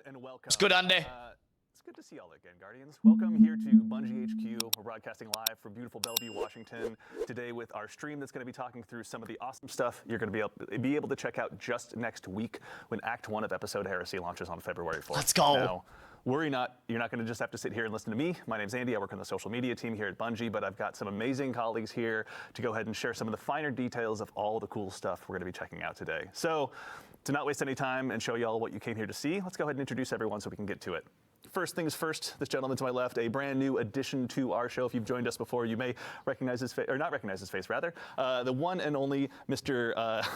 and welcome. It's good, Andy. It's good to see y'all again, Guardians. Welcome here to Bungie HQ. We're broadcasting live from beautiful Bellevue, Washington, today with our stream that's going to be talking through some of the awesome stuff you're going to be able to check out just next week when Act 1 of Episode Heresy launches on February 4th. Let's go. Now, worry not, you're not going to just have to sit here and listen to me. My name's Andy. I work on the social media team here at Bungie, but I've got some amazing colleagues here to go ahead and share some of the finer details of all the cool stuff we're going to be checking out today. So, to not waste any time and show you all what you came here to see, let's go ahead and introduce everyone so we can get to it. First things first, this gentleman to my left, a brand new addition to our show. If you've joined us before, you may recognize his face, or not recognize his face, rather. The one and only Mr.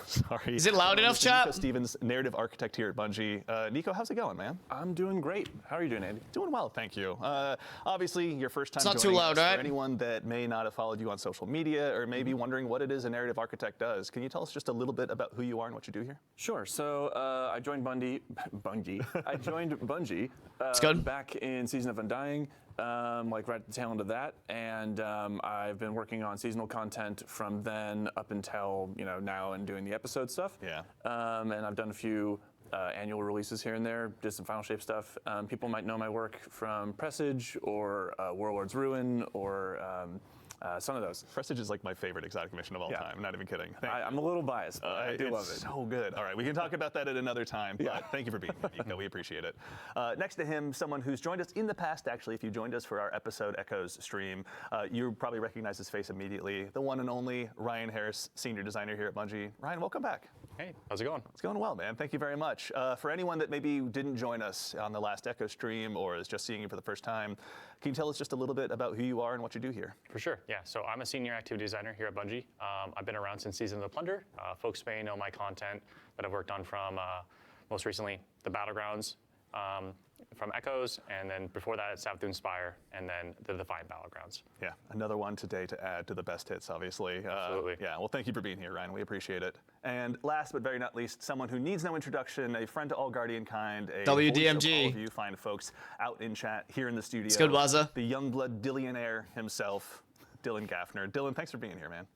Sorry. Is it loud enough, chat? Nico Stevens, narrative architect here at Bungie. Nico, how's it going, man? I'm doing great. How are you doing, Andy? Doing well, thank you. Obviously, your first time It's not joining too loud, us. right? For anyone that may not have followed you on social media or maybe wondering what it is a narrative architect does, can you tell us just a little bit about who you are and what you do here? Sure. So I joined Bungie. I joined Bungie good. back in Season of Undying, like right at the tail end of that, and I've been working on seasonal content from then up until now and doing the episode stuff. Yeah. And I've done a few annual releases here and there, did some Final Shape stuff. People might know my work from Presage or Warlord's Ruin or some of those. Presage is like my favorite exotic mission of all time. I'm not even kidding. I'm a little biased, but I do love it. It's so good. All right, we can talk about that at another time, but thank you for being here, Nico. We appreciate it. Next to him, someone who's joined us in the past, actually, if you joined us for our Episode Echoes stream, you probably recognize his face immediately. The one and only Ryan Harris, senior designer here at Bungie. Ryan, welcome back. Hey, how's it going? It's going well, man. Thank you very much. For anyone that maybe didn't join us on the last Echo stream or is just seeing you for the first time, can you tell us just a little bit about who you are and what you do here? For sure, yeah. So I'm a senior activity designer here at Bungie. I've been around since Season of the Plunder. Folks may know my content that I've worked on from most recently the Battlegrounds, from Echoes, and then before that it's Savathûn Spire, and then the Defiant Battlegrounds. Yeah, another one today to add to the best hits, obviously. Absolutely. Yeah, well, thank you for being here, Ryan. We appreciate it. And last but very not least, someone who needs no introduction, a friend to all Guardian kind, a WDMG. voice of all of you fine folks out in chat, here in the studio. It's good, Wazza. The Youngblood Dillionaire himself, Dylan Gaffner. Dylan, thanks for being here, man.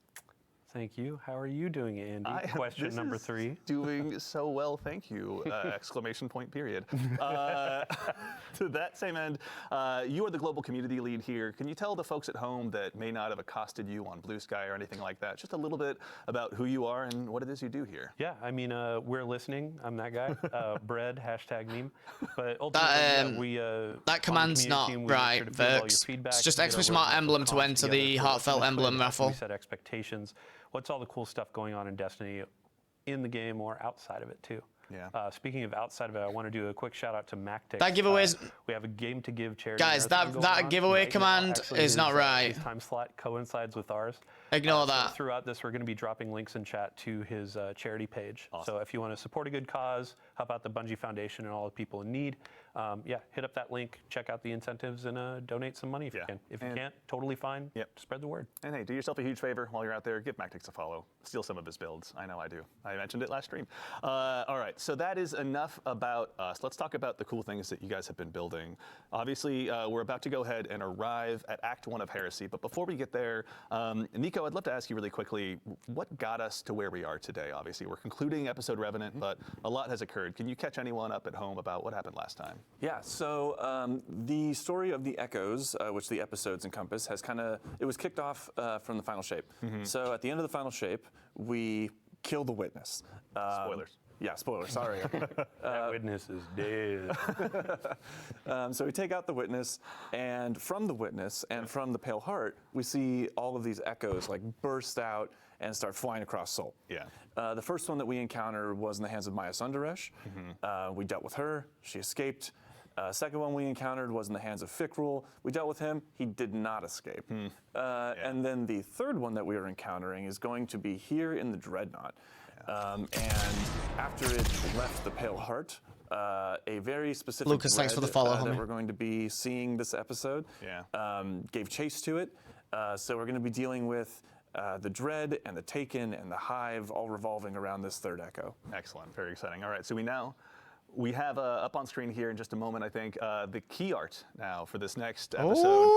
Thank you. How are you doing, Andy? Question number 3. Doing so well, thank you! Exclamation point, period. To that same end, you are the global community lead here. Can you tell the folks at home that may not have accosted you on Blue Sky or anything like that, just a little bit about who you are and what it is you do here? Yeah, I mean, we're listening. I'm that guy. Bread, hashtag meme. But ultimately, that command's not right, folks. It's just exclamation mark emblem to enter the Heartfelt Emblem raffle. We set expectations. What's all the cool stuff going on in Destiny in the game or outside of it, too? Yeah. Speaking of outside of it, I want to do a quick shout out to MacTix. That giveaway's... we have a game to give charity. Guys, that giveaway command is not right. His time slot coincides with ours. Ignore So that. throughout this, we're going to be dropping links in chat to his charity page. Awesome. So if you want to support a good cause, help out the Bungie Foundation and all the people in need, hit up that link, check out the incentives, and donate some money if you can. If you can't, totally fine. Yep. Spread the word. And hey, do yourself a huge favor while you're out there. Give MacTix a follow. Steal some of his builds. I know I do. I mentioned it last stream. All right, so that is enough about us. Let's talk about the cool things that you guys have been building. Obviously, we're about to go ahead and arrive at Act 1 of Heresy. But before we get there, Nico, I'd love to ask you really quickly, what got us to where we are today? Obviously, we're concluding Episode Revenant, but a lot has occurred. Can you catch anyone up at home about what happened last time? Yeah, so the story of the Echoes, which the episodes encompass, has it was kicked off from the Final Shape. So at the end of the Final Shape, we kill the Witness. Spoilers. Yeah, spoilers, sorry. That witness is dead. So we take out the Witness, and from the Witness and from the Pale Heart, we see all of these Echoes like burst out and start flying across Sol. Yeah. The first one that we encountered was in the hands of Maya Sundaresh. We dealt with her, she escaped. Second one we encountered was in the hands of Fikrul. We dealt with him, he did not escape. And then the third one that we are encountering is going to be here in the Dreadnought. And after it left the Pale Heart, a very specific Lucas, thanks for the follow, that homie. we're going to be seeing this episode gave chase to it. So we're going to be dealing with the Dread and the Taken and the Hive all revolving around this third Echo. Excellent, very exciting. All right, so we have up on screen here in just a moment, I think, the key art now for this next episode.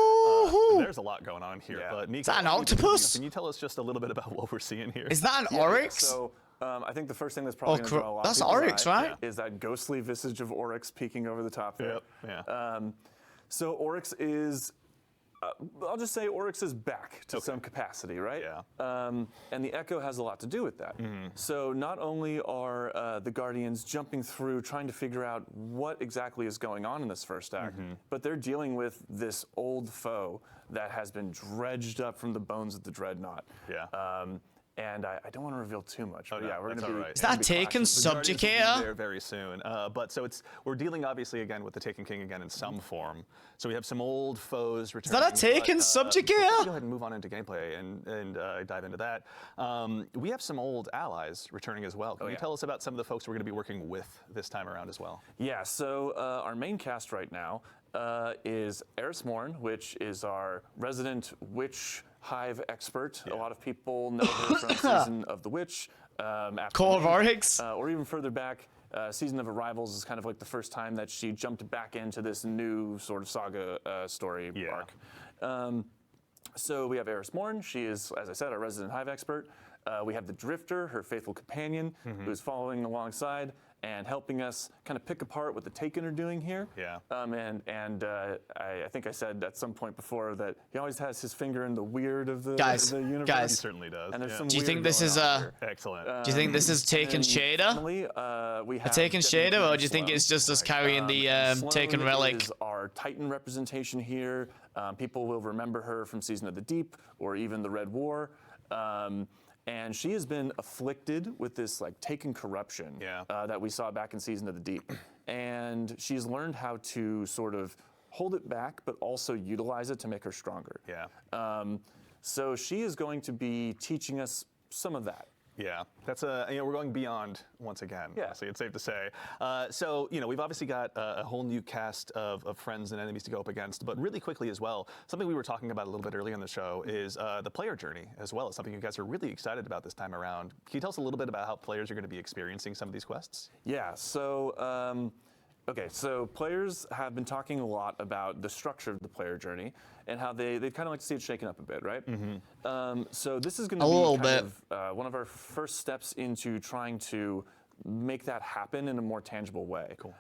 There's a lot going on here, but Nico, is that an octopus? Can you tell us just a little bit about what we're seeing here? Is that an oryx? So I think the first thing that's probably going to draw a lot of that's people's Oryx, eye right? is that ghostly visage of Oryx peeking over the top there. Yep. Yeah. So Oryx is, I'll just say Oryx is back to some capacity, right? Yeah. And the Echo has a lot to do with that. So not only are the Guardians jumping through trying to figure out what exactly is going on in this first act, but they're dealing with this old foe that has been dredged up from the bones of the Dreadnought. Yeah. And I don't want to reveal too much, but yeah, we're going to be. Right. Is that Taken Subjugator? There very soon. But so we're dealing obviously again with the Taken King again in some form. So we have some old foes returning. Is that a Taken Subjugator? Go ahead and move on into gameplay and dive into that. We have some old allies returning as well. Can you tell us about some of the folks we're going to be working with this time around as well? Yeah. So our main cast right now is Eris Morn, which is our resident witch hive expert. A lot of people know her from Season of the Witch. Core of Oryx? Or even further back, Season of Arrivals is kind of like the first time that she jumped back into this new sort of saga story arc. So we have Eris Morn. She is, as I said, our resident hive expert. We have the Drifter, her faithful companion, who's following alongside and helping us kind of pick apart what the Taken are doing here. Yeah. I think I said at some point before that he always has his finger in the weird of the universe. He Guys, certainly does. And there's some do you weird think this going is on here. Excellent. Do you think this is Taken Shader? Finally, we have A Taken Deputy Shader, or Commander do you think Sloan. it's just us carrying the Sloan Taken Relic? is our Titan representation here. People will remember her from Season of the Deep or even the Red War. And she has been afflicted with this like Taken corruption that we saw back in Season of the Deep. And she's learned how to sort of hold it back, but also utilize it to make her stronger. Yeah. So she is going to be teaching us some of that. Yeah, that's we're going beyond once again. Yeah. So it's safe to say. So we've obviously got a whole new cast of friends and enemies to go up against. But really quickly as well, something we were talking about a little bit earlier in the show is the player journey as well. It's something you guys are really excited about this time around. Can you tell us a little bit about how players are going to be experiencing some of these quests? Yeah. So. Okay, so players have been talking a lot about the structure of the player journey and how they'd kind of like to see it shaken up a bit, right? So this is going to be kind of one of our first steps into trying to make that happen in a more tangible way. Cool.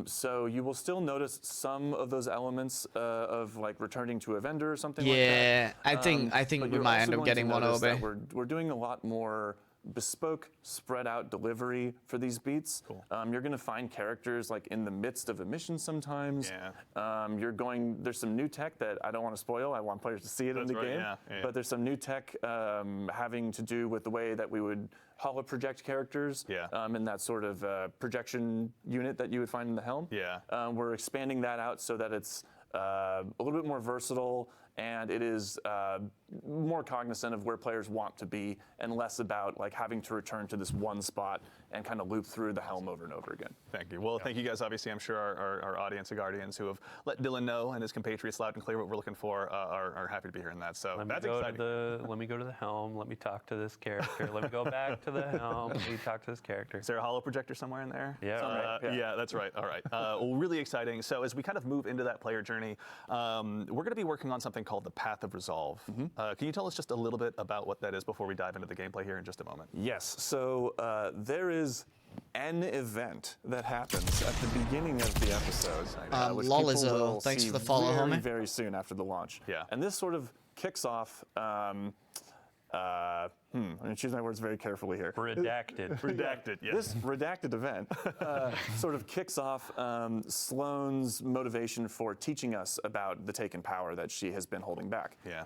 So you will still notice some of those elements of like returning to a vendor or something like that. Yeah, I think we might end up getting one over. We're doing a lot more bespoke, spread out delivery for these beats. Cool. You're going to find characters like in the midst of a mission sometimes. Yeah. There's some new tech that I don't want to spoil. I want players to see it in the game. Yeah. But there's some new tech having to do with the way that we would holo project characters. In that sort of projection unit that you would find in the helm. Yeah. We're expanding that out so that it's a little bit more versatile, and it is more cognizant of where players want to be and less about like having to return to this one spot and kind of loop through the helm over and over again. Thank you. Well, thank you guys. Obviously, I'm sure our audience of Guardians who have let Dylan know and his compatriots loud and clear what we're looking for are happy to be hearing that. So that's exciting. Let me go to the helm. Let me talk to this character. Let me go back to the helm. Let me talk to this character. Is there a holo projector somewhere in there? Yeah. Yeah, that's right. All right. Well, really exciting. So as we kind of move into that player journey, we're going to be working on something called the Path of Resolve. Can you tell us just a little bit about what that is before we dive into the gameplay here in just a moment? Yes. So there is an event that happens at the beginning of the episode. Which people will thanks see for the follow, very, homie. very soon after the launch. Yeah. And this sort of kicks off. I'm going to choose my words very carefully here. Redacted. Redacted, yes. This redacted event sort of kicks off Sloane's motivation for teaching us about the Taken power that she has been holding back. Yeah.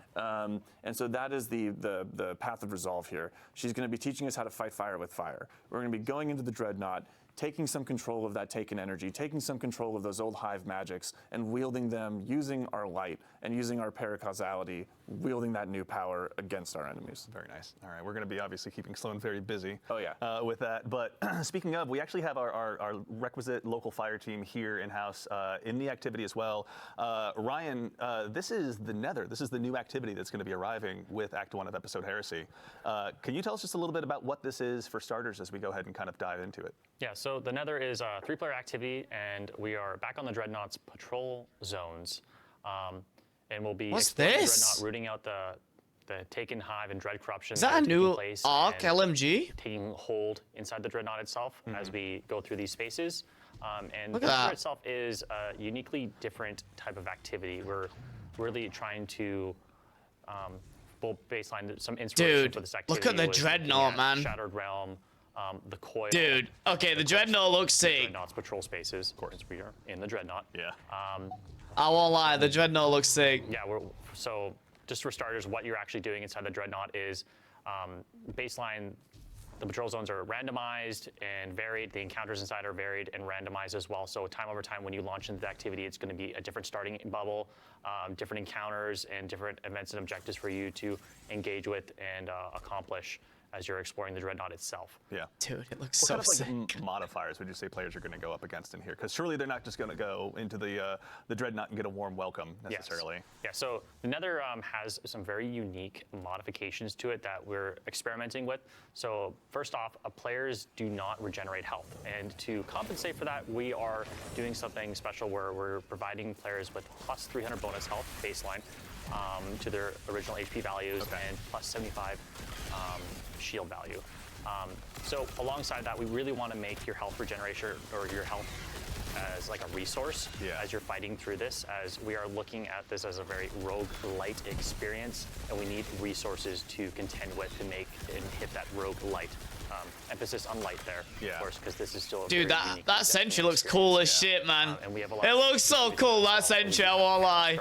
And so that is the path of resolve here. She's going to be teaching us how to fight fire with fire. We're going to be going into the Dreadnought, taking some control of that Taken energy, taking some control of those old hive magics, and wielding them using our light and using our paracausality, wielding that new power against our enemies. Very nice. All right, we're going to be obviously keeping Sloan very busy. Oh, yeah. With that. But speaking of, we actually have our requisite local fire team here in-house in the activity as well. Ryan, this is the Nether. This is the new activity that's going to be arriving with Act 1 of episode Heresy. Can you tell us just a little bit about what this is for starters as we go ahead and kind of dive into it? Yeah, so the Nether is a 3-player activity, and we are back on the Dreadnought's patrol zones. And we'll be exploring the Dreadnought, rooting out the the Taken Hive and Dread Corruption. Is that a new arc LMG? Taking hold inside the Dreadnought itself as we go through these spaces. And Look the at that. Dreadnought itself is a uniquely different type of activity. We're really trying to baseline some inspiration for this activity. Look at the Dreadnought, man. Shattered Realm, the Coil. Dude, okay, the Dreadnought looks sick. Dreadnought's patrol spaces, of course, we are in the Dreadnought. Yeah. I won't lie, the Dreadnought looks sick. Yeah, so just for starters, what you're actually doing inside the Dreadnought is baseline. The patrol zones are randomized and varied. The encounters inside are varied and randomized as well. So time over time, when you launch into the activity, it's going to be a different starting bubble, different encounters, and different events and objectives for you to engage with and accomplish as you're exploring the Dreadnought itself. Yeah. Dude, it looks What so kind of sick. like modifiers would you say players are going to go up against in here? Because surely they're not just going to go into the Dreadnought and get a warm welcome necessarily. Yes. Yeah, so the Nether has some very unique modifications to it that we're experimenting with. So first off, players do not regenerate health. And to compensate for that, we are doing something special where we're providing players with plus 300 bonus health baseline to their original HP values and plus 75 shield value. So alongside that, we really want to make your health regeneration or your health as like a resource as you're fighting through this, as we are looking at this as a very rogue-lite experience, and we need resources to contend with to make and hit that rogue-lite. Emphasis on light there, of course, because this is still a Dude, very unique that sentry looks cool as shit, man. And we have a lot It looks so cool, that sentry, I won't lie.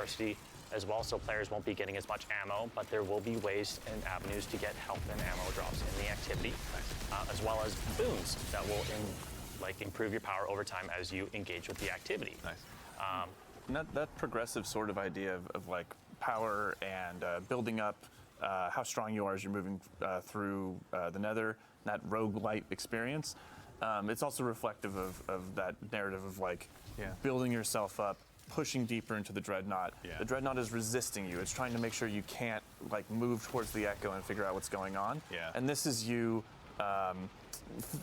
As well, so players won't be getting as much ammo, but there will be ways and avenues to get health and ammo drops in the activity, as well as boons that will improve your power over time as you engage with the activity. Nice. And that progressive sort of idea of like power and building up how strong you are as you're moving through the Nether, that roguelite experience, it's also reflective of that narrative of like building yourself up, pushing deeper into the Dreadnought. The Dreadnought is resisting you. It's trying to make sure you can't like move towards the Echo and figure out what's going on. And this is you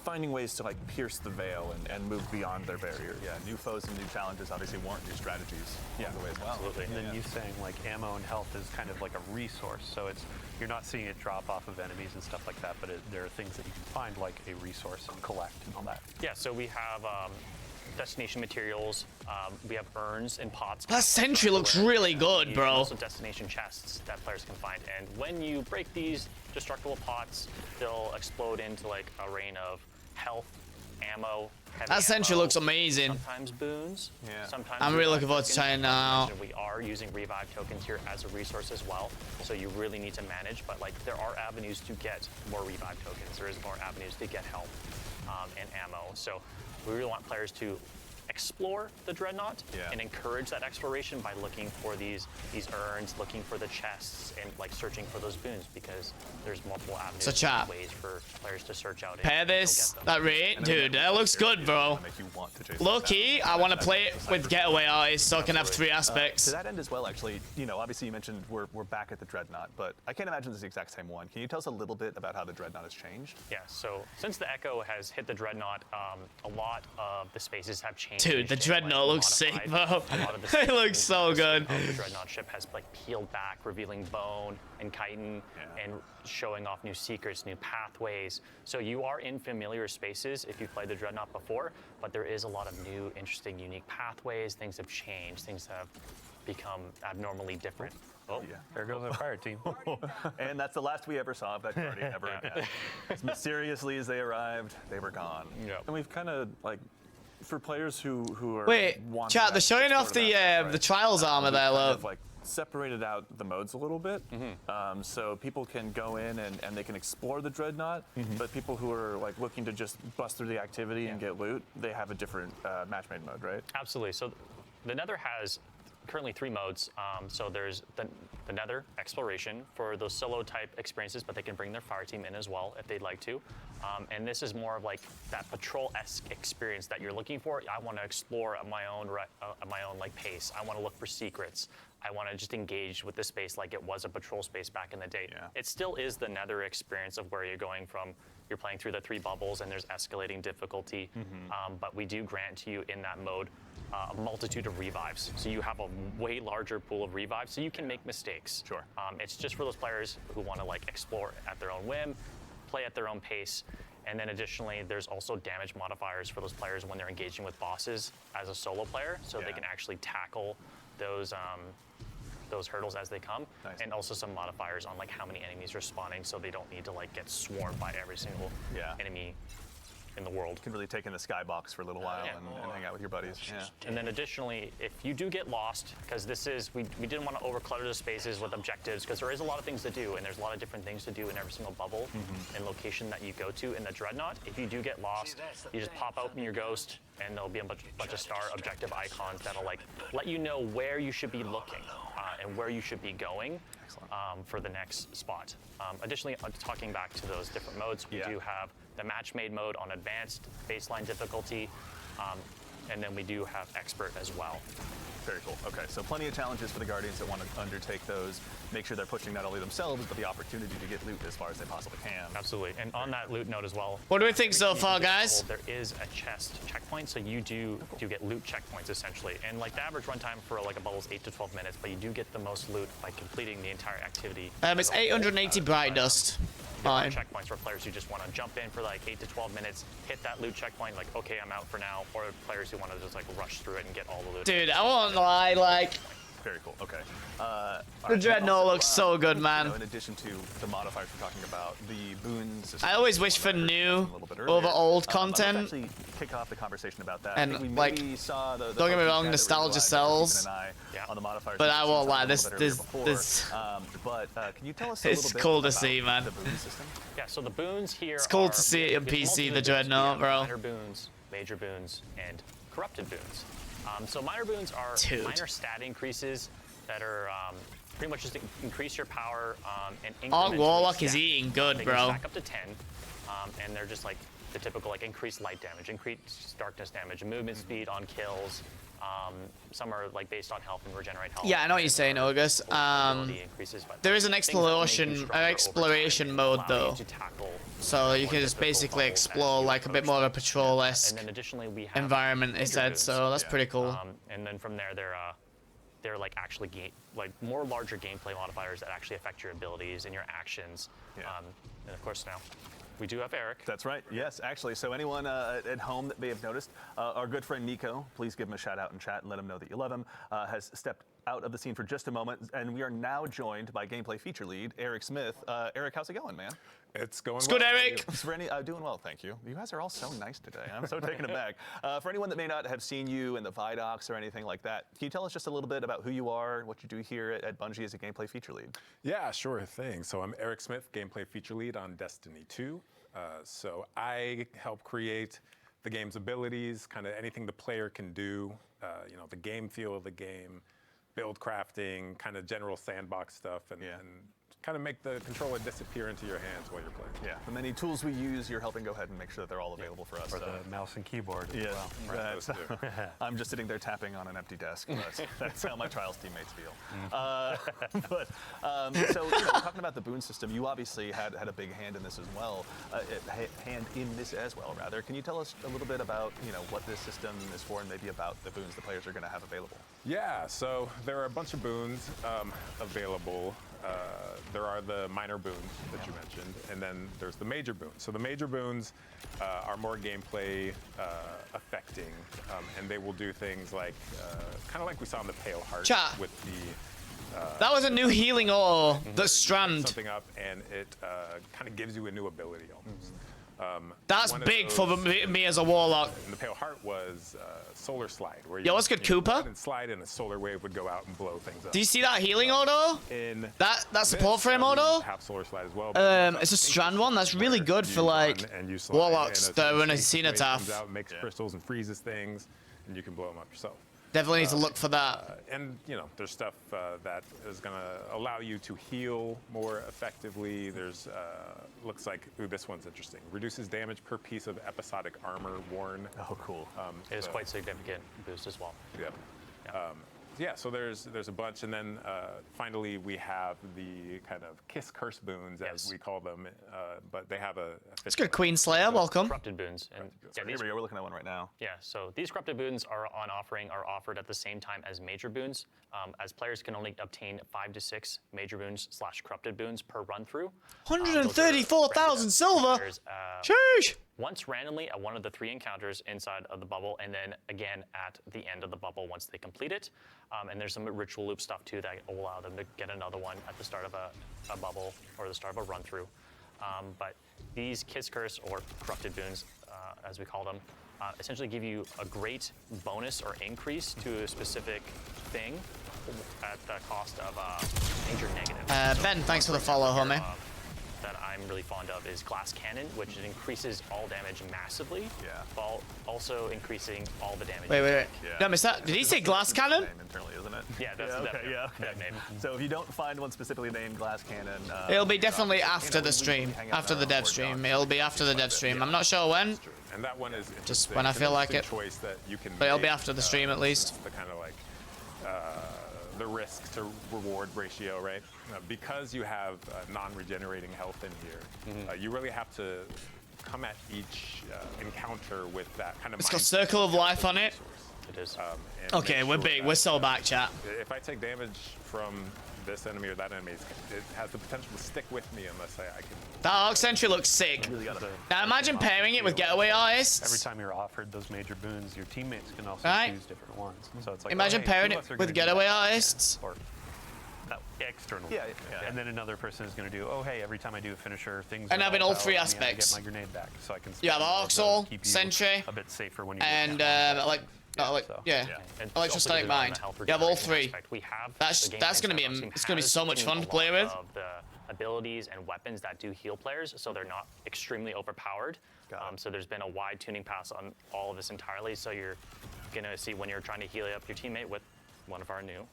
finding ways to like pierce the veil and move beyond their barrier. New foes and new challenges obviously warrant new strategies along the way as well. Absolutely. And then you saying like ammo and health is kind of like a resource, so you're not seeing it drop off of enemies and stuff like that, but there are things that you can find like a resource and collect and all that. Yeah, so we have destination materials, we have urns and pots. That sentry looks really good, bro. Also destination chests that players can find, and when you break these destructible pots, they'll explode into like a rain of health, ammo, heavy That sentry ammo, looks amazing. Sometimes boons. Sometimes I'm really looking revive forward to tokens. trying that out. We are using revive tokens here as a resource as well, so you really need to manage. But like, there are avenues to get more revive tokens. There is more avenues to get health and ammo. So we really want players to explore the Dreadnought and encourage that exploration by looking for these urns, looking for the chests, and like searching for those boons, because there's multiple avenues So chat, and ways for players to search out. Pair this, that rate, dude, that looks good, bro. Low-key, I want to play it with Getaway Artists, so I can have 3 aspects. To that end as well, actually, obviously you mentioned we're back at the Dreadnought, but I can't imagine it's the exact same one. Can you tell us a little bit about how the Dreadnought has changed? Yeah, so since the Echo has hit the Dreadnought, a lot of the spaces have changed. Dude, the Dreadnought looks sick, bro. It looks so good. The Dreadnought ship has like peeled back, revealing Bone and Chitin, and showing off new secrets, new pathways. So you are in familiar spaces if you've played the Dreadnought before, but there is a lot of new, interesting, unique pathways. Things have changed. Things have become abnormally different. Oh, There goes our fire team. And that's the last we ever saw of that party ever again. As mysteriously as they arrived, they were gone. And we've kind of like, for players who are Wait, chat, they're showing off the trials armor there, look. Like separated out the modes a little bit, so people can go in and they can explore the Dreadnought, but people who are like looking to just bust through the activity and get loot, they have a different match-made mode, right? Absolutely. So the Nether has currently 3 modes. So there's the Nether Exploration for those solo type experiences, but they can bring their fire team in as well if they'd like to. And this is more of like that patrol-esque experience that you're looking for. I want to explore at my own like pace. I want to look for secrets. I want to just engage with the space like it was a patrol space back in the day. It still is the Nether experience of where you're going from you're playing through the 3 bubbles and there's escalating difficulty. But we do grant to you in that mode a multitude of revives. So you have a way larger pool of revives, so you can make mistakes. Sure. It's just for those players who want to like explore at their own whim, play at their own pace. And then additionally, there's also damage modifiers for those players when they're engaging with bosses as a solo player, so they can actually tackle those hurdles as they come. Nice. And also some modifiers on like how many enemies are spawning, so they don't need to like get swarmed by every single enemy in the world. Can really take in the skybox for a little while and hang out with your buddies. Yeah. And then additionally, if you do get lost, because this is, we didn't want to overclutter the spaces with objectives, because there is a lot of things to do, and there's a lot of different things to do in every single bubble and location that you go to in the Dreadnought. If you do get lost, you just pop open your ghost, and there'll be a bunch of star objective icons that'll like let you know where you should be looking and where you should be going for the next spot. Additionally, talking back to those different modes, we do have the match-made mode on advanced baseline difficulty, and then we do have expert as well. Very cool. Okay, so plenty of challenges for the Guardians that want to undertake those. Make sure they're pushing not only themselves, but the opportunity to get loot as far as they possibly can. Absolutely. And on that loot note as well. What do we think so far, guys? There is a chest checkpoint, so you do get loot checkpoints essentially. And like the average runtime for like a bubble is 8 to 12 minutes, but you do get the most loot by completing the entire activity. It's 880 bright dust. Fine. Checkpoints for players who just want to jump in for like 8 to 12 minutes, hit that loot checkpoint, like, okay, I'm out for now, or players who want to just like rush through it and get all the loot. Dude, I won't lie, like, Very cool. Okay. the Dreadnought looks so good, man. In addition to the modifiers we're talking about, the boon system. I always wish for new over old content. Let's actually kick off the conversation about that. And, I think we like, maybe saw the don't get me folks in wrong, chat that nostalgia realized sells. Ethan and I on the modifiers. But we I mentioned won't lie, something a little bit earlier before. But can you tell us a It's little bit cool to about see, man. the boon system? Yeah, so the boons here It's cool are- to see it in we have PC, the multiple boons. Dreadnought, We have bro. Minor boons, major boons, and corrupted boons. So minor boons are Dude. minor stat increases that are pretty much just to increase your power and Arc incrementally Warlock is stack. eating good, They bro. can stack up to 10, and they're just like the typical like increased light damage, increased darkness damage, movement speed on kills. Some are like based on health and regenerate health. Yeah, I know what you're saying, August. Ability increases by There is an things that will make you stronger over time exploration and mode, allow though. you to tackle So you more can just difficult basically bubbles as explore you like a bit approach more of a them. patrol-esque And then additionally we have environment, they major said, boons. so that's pretty cool. And then from there, they're like actually like more larger gameplay modifiers that actually affect your abilities and your actions. Yeah. And of course now we do have Eric. That's right. Yes, actually. So anyone at home that may have noticed, our good friend Nico, please give him a shout out in chat and let him know that you love him, has stepped out of the scene for just a moment, and we are now joined by gameplay feature lead Eric Smith. Eric, how's it going, man? It's going It's well. good, Eric. For any, doing well, thank you. You guys are all so nice today. I'm so taken aback. For anyone that may not have seen you in the Vidocs or anything like that, can you tell us just a little bit about who you are, what you do here at Bungie as a gameplay feature lead? Yeah, sure thing. So I'm Eric Smith, gameplay feature lead on Destiny 2. So I help create the game's abilities, kind of anything the player can do, the game feel of the game, build crafting, kind of general sandbox stuff, and kind of make the controller disappear into your hands while you're playing. Yeah, the many tools we use, you're helping go ahead and make sure that they're all available for us. For the mouse and keyboard. Yeah, Those two. I'm just sitting there tapping on an empty desk. That's how my Trials teammates feel. So we're talking about the boon system. You obviously had a big hand in this as well. Rather. Can you tell us a little bit about what this system is for, and maybe about the boons the players are going to have available? Yeah, so there are a bunch of boons available. There are the minor boons that you mentioned, and then there's the major boons. So the major boons are more gameplay affecting, and they will do things like, kind of like we saw in the Pale Heart Chat. with the That was a new healing ore, the strand. something up, and it kind of gives you a new ability almost. That's one of big for those- me as a warlock. And the Pale Heart was Solar Slide, where Yo, what's good, Cooper? And slide, and a solar wave would go out and blow things up. Do you see that healing ore though? In That support frame we ore though? have Solar Slide as well. It's a strand one. That's really good for like warlocks that are in a cenotaph. Comes out, makes crystals and freezes things, and you can blow them up yourself. Definitely need to look for that. And there's stuff that is going to allow you to heal more effectively. There's looks like this one's interesting. Reduces damage per piece of episodic armor worn. Oh, cool. It is quite significant boost as well. Yeah. yeah, so there's a bunch, and then finally we have the kind of kiss curse boons, as we call them, but they have a It's good, Queen Slayer. Welcome. Corrupted boons. And So here we go. We're looking at one right now. yeah, so these corrupted boons are offered at the same time as major boons, as players can only obtain 5 to 6 major boons / corrupted boons per run through. 134,000 silver. Sheesh. Once randomly at one of the 3 encounters inside of the bubble, and then again at the end of the bubble once they complete it. And there's some ritual loop stuff too that will allow them to get another one at the start of a bubble or the start of a run through. But these Kiss Curse or corrupted boons, as we call them, essentially give you a great bonus or increase to a specific thing at the cost of major negative. Ben, thanks for the follow, homie. That I'm really fond of is Glass Cannon, which increases all damage massively, while also increasing all the damage. Wait. Yeah. No, I missed that. Did he say glass cannon? Name internally, isn't it? Yeah, that's okay. name. So if you don't find one specifically named Glass Cannon, It'll be definitely after the stream, after the dev stream. It'll be after the dev stream. I'm not sure when, And that one is just interesting. when I It's an feel like interesting it. choice that you can But it'll be make, after the stream at least. The kind of like the risk to reward ratio, right? Because you have non-regenerating health in here, you really have to come at each encounter with that kind of. It's got Circle of Life on it. It is. And Okay, make we're sure big. that, We're so back, chat. If I take damage from this enemy or that enemy, it has the potential to stick with me unless I can. That Arc Sentry looks sick. Now imagine pairing it with Getaway Artists. Every time you're offered those major boons, your teammates can also Right. choose different ones. So it's like, Imagine oh, hey, pairing two it of us are with gonna do Getaway that. Artists. Or that external. Yeah. And then another person is going to do, oh, hey, every time I do a finisher, things And are having all volatile, 3 and I aspects. get my grenade back, so I can. You have spend more of those, Arxol, keep you Sentry, a bit safer when you. and And Electrostatic also Mind. health You have all regeneration 3. aspect. We have That's the game gonna plan be setup team it's gonna be has so much seen fun a to play lot with. Of the abilities and weapons that do heal players, so they're not extremely overpowered. So there's been a wide tuning pass on all of this entirely. So you're gonna see when you're trying to heal up your teammate with one of our new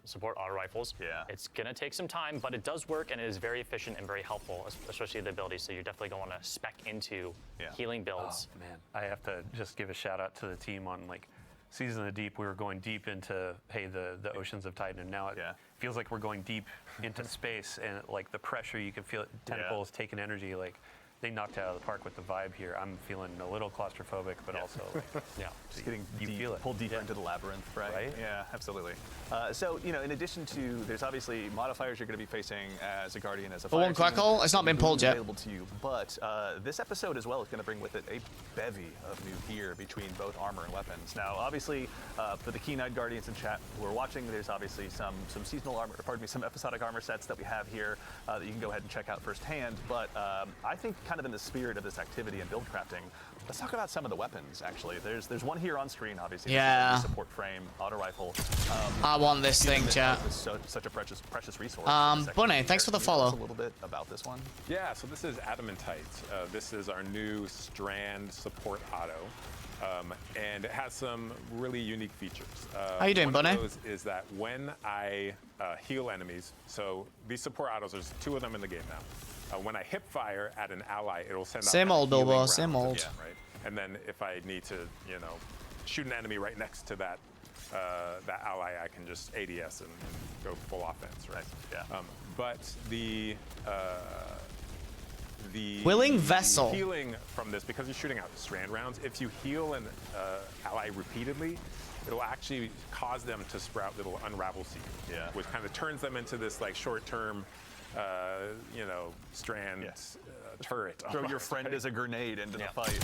support auto rifles. It's gonna take some time, but it does work and it is very efficient and very helpful, especially the abilities. So you're definitely going to spec into healing builds. Oh, man, I have to just give a shout out to the team on like Season of the Deep. We were going deep into the oceans of Titan, and now it feels like we're going deep into space, and like the pressure you can feel it. Tentacles taking energy, like they knocked it out of the park with the vibe here. I'm feeling a little claustrophobic, but also like, just getting you deep, feel it. pulled deeper into the labyrinth, right? Yeah, absolutely. So, you know, in addition to, there's obviously modifiers you're going to be facing as a Guardian, as a For one fire team, crackle, it's not been pulled yet. available to you, but this episode as well is going to bring with it a bevy of new gear between both armor and weapons. Now, obviously, for the keen-eyed Guardians in chat who are watching, there's obviously some seasonal armor, some episodic armor sets that we have here that you can go ahead and check out firsthand. But I think kind of in the spirit of this activity and build crafting, let's talk about some of the weapons, actually. There's one here on screen, obviously. Yeah. The support frame, auto rifle. I want this thing, chat. It's such a precious resource. Bunny, thanks for the Can you tell follow. us a little bit about this one? Yeah, so this is Adamantite. This is our new Strand support auto. And it has some really unique features. How you doing, one Bunny? Of those is that when I heal enemies, so these support autos, there's 2 of them in the game now. When I hip fire at an ally, it'll send out Same that old, healing Bilbo, round same at old. the end, right? And then if I need to, you know, shoot an enemy right next to that ally, I can just ADS and go full offense, right? But the Willing Vessel. healing from this, because you're shooting out strand rounds, if you heal an ally repeatedly, it'll actually cause them to sprout little unravel seeds, which kind of turns them into this like short-term, you know, strand turret. Throw your friend as a grenade into the fight.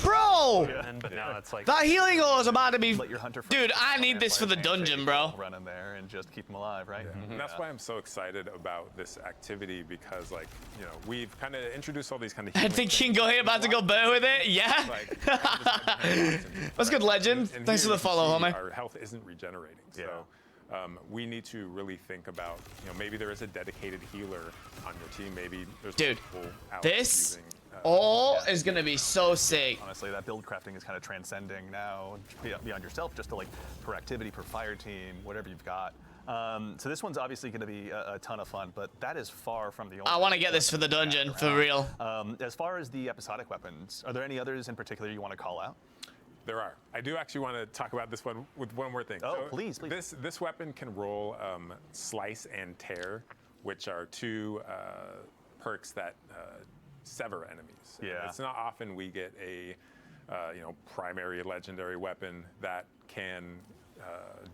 Bro! But now it's like That healing ore is about to be... Let your hunter Dude, I need this for the dungeon, bro. Run in there and just keep them alive, right? And that's why I'm so excited about this activity, because like, you know, we've kind of introduced all these kind of I think you can go here, about to go bear with it. Yeah. That's good, legend. And Thanks for here the you follow, see homie. Our health isn't regenerating, so we need to really think about, you know, maybe there is a dedicated healer on your team. Maybe there's Dude, multiple out this using, all is gonna be so sick. Honestly, that build crafting is kind of transcending now beyond yourself, just to like per activity, per fire team, whatever you've got. So this one's obviously going to be a ton of fun, but that is far from the only. I want to get this for the dungeon, for real. As far as the episodic weapons, are there any others in particular you want to call out? There are. I do actually want to talk about this one with one more thing. Oh, please. This weapon can roll Slice and Tear, which are two perks that sever enemies. Yeah. And it's not often we get a primary legendary weapon that can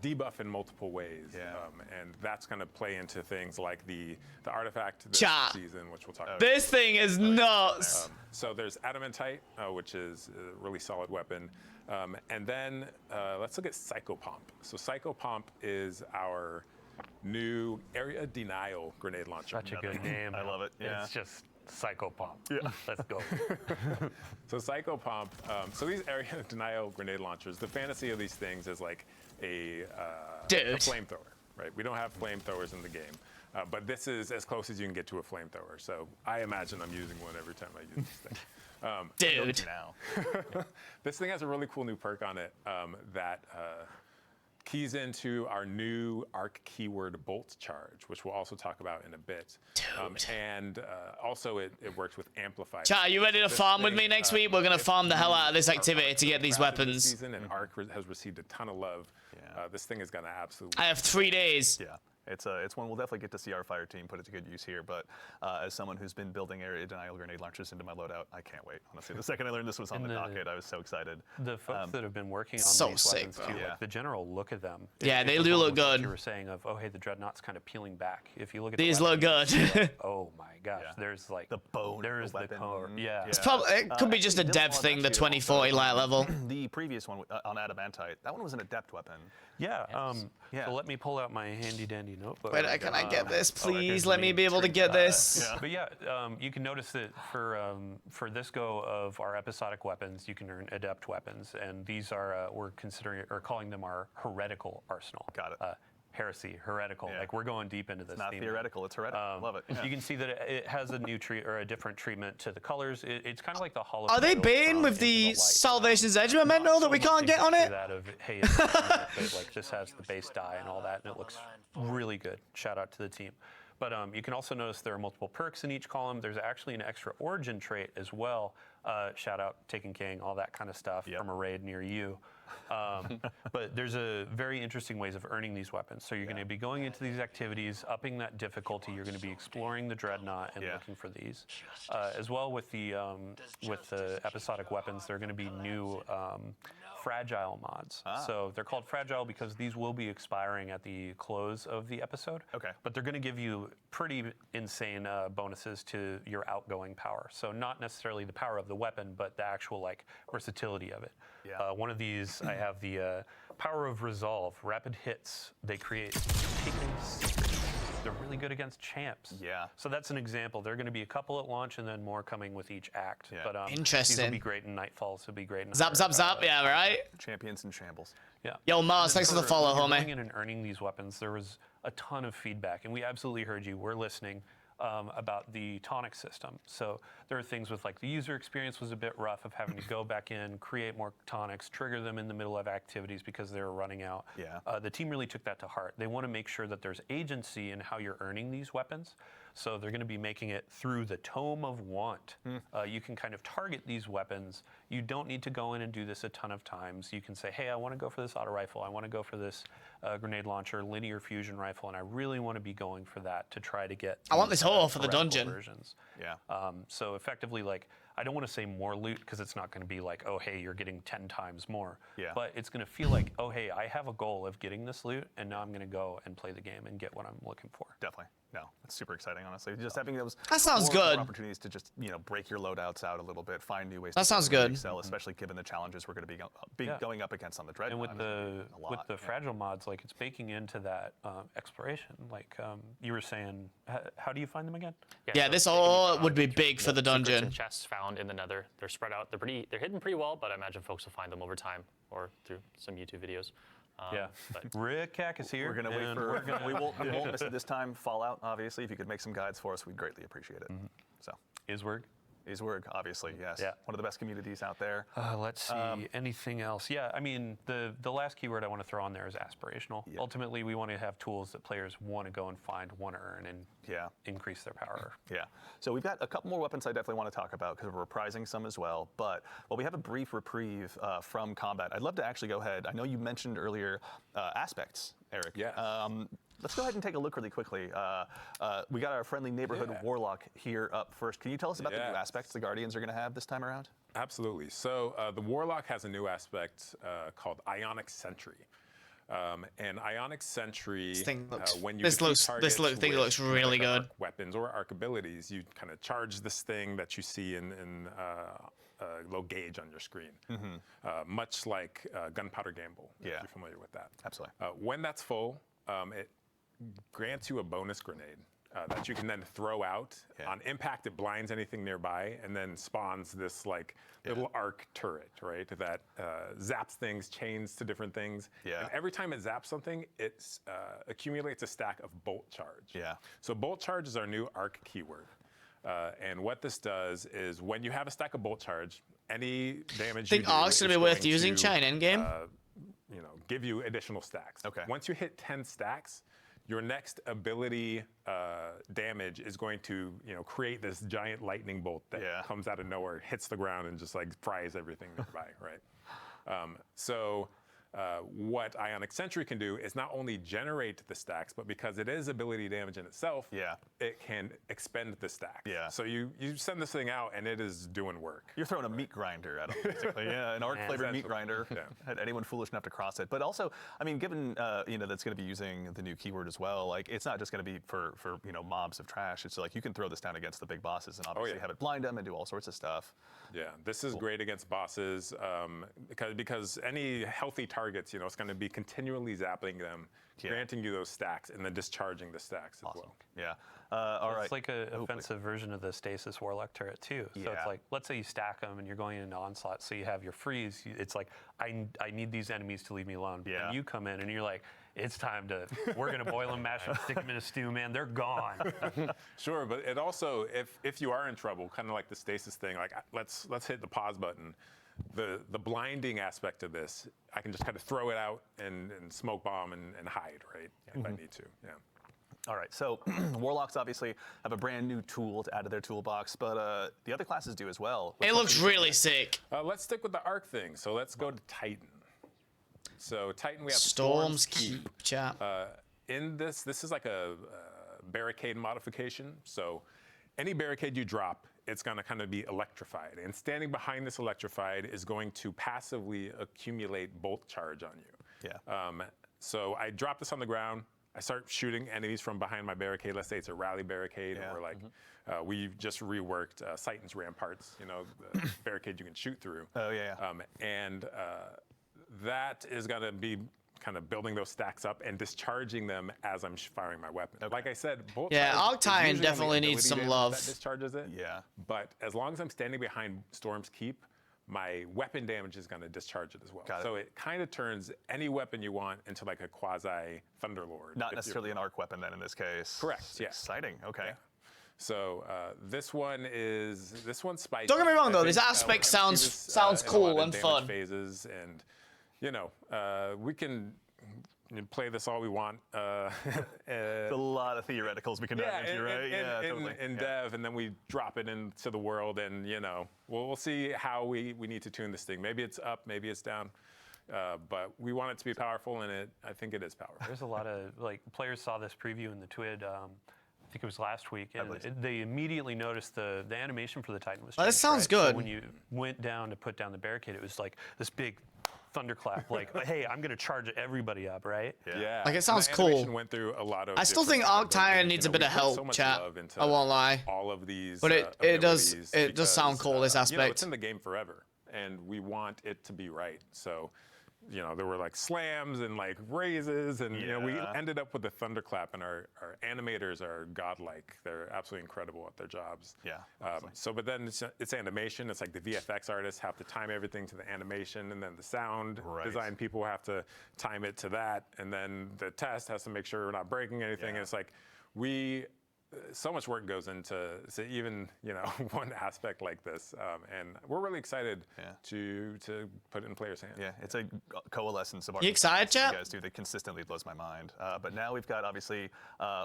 debuff in multiple ways. Yeah. And that's going to play into things like the artifact this season, which we'll talk about. This thing is nuts. So there's Adamantite, which is a really solid weapon. And then let's look at Psychopomp. So Psychopomp is our new area denial grenade launcher. Such a good name. I love it. Yeah. It's just Psychopomp. Yeah. Let's go. So Psychopomp, so these area denial grenade launchers, the fantasy of these things is like a flamethrower, right? We don't have flamethrowers in the game, but this is as close as you can get to a flamethrower. So I imagine I'm using one every time I use this thing. Dude. Now. This thing has a really cool new perk on it that keys into our new arc keyword bolt charge, which we'll also talk about in a bit. And also it works with amplified. Chat, are you ready to farm with me next week? We're going to farm the hell out of this activity to get these weapons. This season, and Arc has received a ton of love. This thing is going to absolutely. I have 3 days. Yeah. It's one we'll definitely get to see our fire team put it to good use here, but as someone who's been building area denial grenade launchers into my loadout, I can't wait. Honestly, the second I learned this was on the docket, I was so excited. The folks that have been working on So these sick, weapons bro. too, Yeah. like the general look at them. Yeah, they goes do along look with what good. You were saying of, oh hey, the dreadnought's kind of peeling back. If you look at These the look weapons, good. you're like, oh my gosh, Yeah. there's like The bone There's the the weapon. core. Yeah. It's probably, it could be just a Dylan dev Wall thing, the actually 2040 light level. The previous one on Adamantite, that one was an adept weapon. Yeah. Yeah. So let me pull out my handy dandy notebook. Wait, can I get this, please? here's Let me be able to get this. But yeah, you can notice that for this go of our episodic weapons, you can earn adept weapons, and these are we're considering or calling them our heretical arsenal. Got it. Heresy, heretical. Yeah. Like we're going deep into this. It's not theme. theoretical, it's heretical. Love it. Yeah. You can see that it has a new or a different treatment to the colors. It's kind of like the hollow. Are they baiting with the Salvation's Edge memento that we can't get on it? That of, hey, it's but like this has the base die and all that, and it looks really good. Shout out to the team. But you can also notice there are multiple perks in each column. There's actually an extra origin trait as well. Shout out Taken King, all that kind of stuff from a raid near you. But there's a very interesting ways of earning these weapons. So you're going to be going into these activities, upping that difficulty. You're going to be exploring the dreadnought and looking for these. As well with the episodic weapons, there are going to be new fragile mods. So they're called fragile because these will be expiring at the close of the episode. Okay. But they're going to give you pretty insane bonuses to your outgoing power. So not necessarily the power of the weapon, but the actual like versatility of it. Yeah. One of these, I have the power of resolve. Rapid hits, they create taken secrets. They're really good against champs. Yeah. So that's an example. There are going to be a couple at launch and then more coming with each act. Yeah. But these Interesting. will be great in Nightfall. This will be great in Zap, zap, zap. Yeah, right? Champions in shambles. Yeah. Yo, Mars, thanks for the follow, when you're homie. going in and earning these weapons, there was a ton of feedback, and we absolutely heard you. We're listening about the tonic system. So there are things with like the user experience was a bit rough of having to go back in, create more tonics, trigger them in the middle of activities because they were running out. Yeah. The team really took that to heart. They want to make sure that there's agency in how you're earning these weapons. So they're going to be making it through the Tome of Want. You can kind of target these weapons. You don't need to go in and do this a ton of times. You can say, hey, I want to go for this auto rifle. I want to go for this grenade launcher, linear fusion rifle, and I really want to be going for that to try to get I want these, this whole for the heretical dungeon. versions. Yeah. So effectively, like, I don't want to say more loot because it's not going to be like, oh, hey, you're getting 10 times more. Yeah. But it's going to feel like, oh, hey, I have a goal of getting this loot, and now I'm going to go and play the game and get what I'm looking for. Definitely. No, it's super exciting, honestly. Just having those That sounds more good. opportunities to just, break your loadouts out a little bit, find new ways That to sounds really good. excel, especially given the challenges we're going to be going up against on the Dreadnought. And with the fragile mods, like it's baking into that exploration. Like you were saying, how do you find them again? Yeah, so this they can all be would be found big for the secrets dungeon. and chests found in the Nether. They're spread out. They're hidden pretty well, but I imagine folks will find them over time or through some YouTube videos. Yeah. But Rick Cack is here. We're going to wait and for, we're gonna- we won't miss it this time, Fallout, obviously. If you could make some guides for us, we'd greatly appreciate it. So, Iswerg. Izwerg, obviously, yes. Yeah. One of the best communities out there. Let's see, anything else? Yeah, I mean, the last keyword I want to throw on there is aspirational. Yeah. Ultimately, we want to have tools that players want to go and find, want to earn, and increase their power. Yeah. So we've got a couple more weapons I definitely want to talk about because we're reprising some as well. But while we have a brief reprieve from combat, I'd love to actually go ahead. I know you mentioned earlier aspects, Eric. Yes. Let's go ahead and take a look really quickly. We got our friendly neighborhood warlock here up first. Can you tell us about the new aspects the Guardians are going to have this time around? Absolutely. So the warlock has a new aspect called Ionic Sentry. And Ionic Sentry, This thing looks, when you this defeat looks, targets thing with looks really good. arc weapons or arc abilities, you kind of charge this thing that you see in low gauge on your screen, much like Gunpowder Gamble, if you're familiar with that. Absolutely. When that's full, it grants you a bonus grenade that you can then throw out. On impact, it blinds anything nearby and then spawns this like little arc turret, right? That zaps things, chains to different things. And every time it zaps something, it accumulates a stack of bolt charge. So bolt charge is our new arc keyword. And what this does is when you have a stack of bolt charge, any damage you do Arc's gonna be worth going using to, China endgame. Give you additional stacks. Okay. Once you hit 10 stacks, your next ability damage is going to, create this giant lightning bolt that comes out of nowhere, hits the ground, and just like fries everything nearby, right? What Ionic Sentry can do is not only generate the stacks, but because it is ability damage in itself, it can expend the stacks. So you send this thing out and it is doing work. You're throwing a meat grinder at them, basically. An arc-flavored meat grinder. At anyone foolish enough to cross it. But also, I mean, given that's going to be using the new keyword as well, like it's not just going to be for mobs of trash. It's like you can throw this down against the big bosses and obviously have it blind them and do all sorts of stuff. Yeah, this is great against bosses because any healthy targets, it's going to be continually zapping them, granting you those stacks, and then discharging the stacks as well. Yeah. All right. It's like an offensive version of the Stasis Warlock turret too. So it's like, let's say you stack them and you're going into onslaught, so you have your freeze. It's like, I need these enemies to leave me alone. But then you come in and you're like, it's time to, we're gonna boil them, mash them, stick them in a stew, man. They're gone. Sure, but it also, if you are in trouble, kind of like the stasis thing, like let's hit the pause button. The blinding aspect of this, I can just kind of throw it out and smoke bomb and hide, right? If I need to, All right, so Warlocks obviously have a brand new tool to add to their toolbox, but the other classes do as well. It looks really sick. Let's stick with the arc thing. So let's go to Titan. So Titan, we have Storm's Keep, chat. In this is like a barricade modification. So any barricade you drop, it's going to kind of be electrified. And standing behind this electrified is going to passively accumulate bolt charge on you. So I drop this on the ground. I start shooting enemies from behind my barricade. Let's say it's a rally barricade, or like we just reworked Titan's ramparts, the barricade you can shoot through. And that is going to be kind of building those stacks up and discharging them as I'm firing my weapon. Like I said, bolt Arc Titan definitely needs some love. That discharges it. But as long as I'm standing behind Storm's Keep, my weapon damage is going to discharge it as well. So it kind of turns any weapon you want into like a quasi Thunderlord. Not necessarily an arc weapon then in this case. Correct. Exciting. Okay. So this one's spicy. Don't get me wrong though, this aspect sounds cool and fun. Phases and we can play this all we want. There's a lot of theoreticals we can dive into, right? Totally. In dev, and then we drop it into the world, and we'll see how we need to tune this thing. Maybe it's up, maybe it's down, but we want it to be powerful, and I think it is powerful. There's a lot of players saw this preview in the TWID. I think it was last week, and they immediately noticed the animation for the Titan was changed. That sounds good. So when you went down to put down the barricade, it was like this big thunderclap, like, hey, I'm gonna charge everybody up, right? Like, it sounds cool. Went through a lot of I still think Arc Titan needs a bit of help, chat. I won't lie. All of these, but it does sound cool, this aspect. It's in the game forever, and we want it to be right. So, there were like slams and like raises, and we ended up with a thunderclap, and our animators are godlike. They're absolutely incredible at their jobs. But then it's animation. It's like the VFX artists have to time everything to the animation, and then the sound design people have to time it to that, and then the test has to make sure we're not breaking anything. And it's like so much work goes into even one aspect like this, and we're really excited to put it in players' hands. Yeah, it's a coalescence of our. You excited, you chap? guys do that consistently blows my mind. But now we've got obviously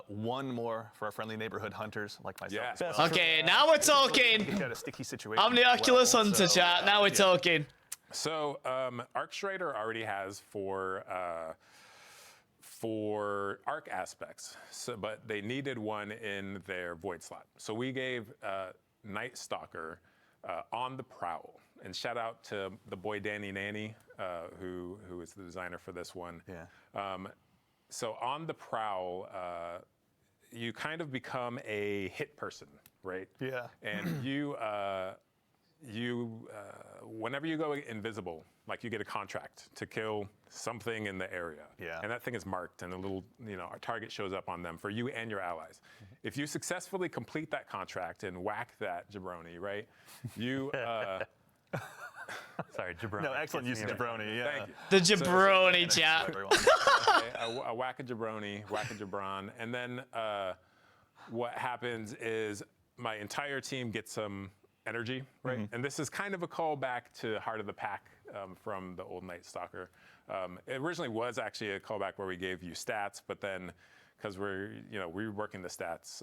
one more for our friendly neighborhood hunters like myself. Yeah. as well. Okay, now we're talking. We've got a sticky situation. I'm the as Oculus well, Hunter, so, chat. Now we're talking. So Arcstrider already has for arc aspects, but they needed one in their void slot. So we gave Night Stalker on the prowl. And shout out to the boy Danny Nanny, who is the designer for this one. Yeah. So on the prowl, you kind of become a hit person, right? Yeah. And whenever you go invisible, like you get a contract to kill something in the area. Yeah. And that thing is marked and a little, a target shows up on them for you and your allies. If you successfully complete that contract and whack that jabroni, right? You, Sorry, jabroni. No, excellent use of jabroni. Yeah. thank you. The jabroni, chat. I whack a jabroni, whack a jabron, and then what happens is my entire team gets some energy, right? And this is kind of a callback to Heart of the Pack from the old Night Stalker. It originally was actually a callback where we gave you stats, but then because we're reworking the stats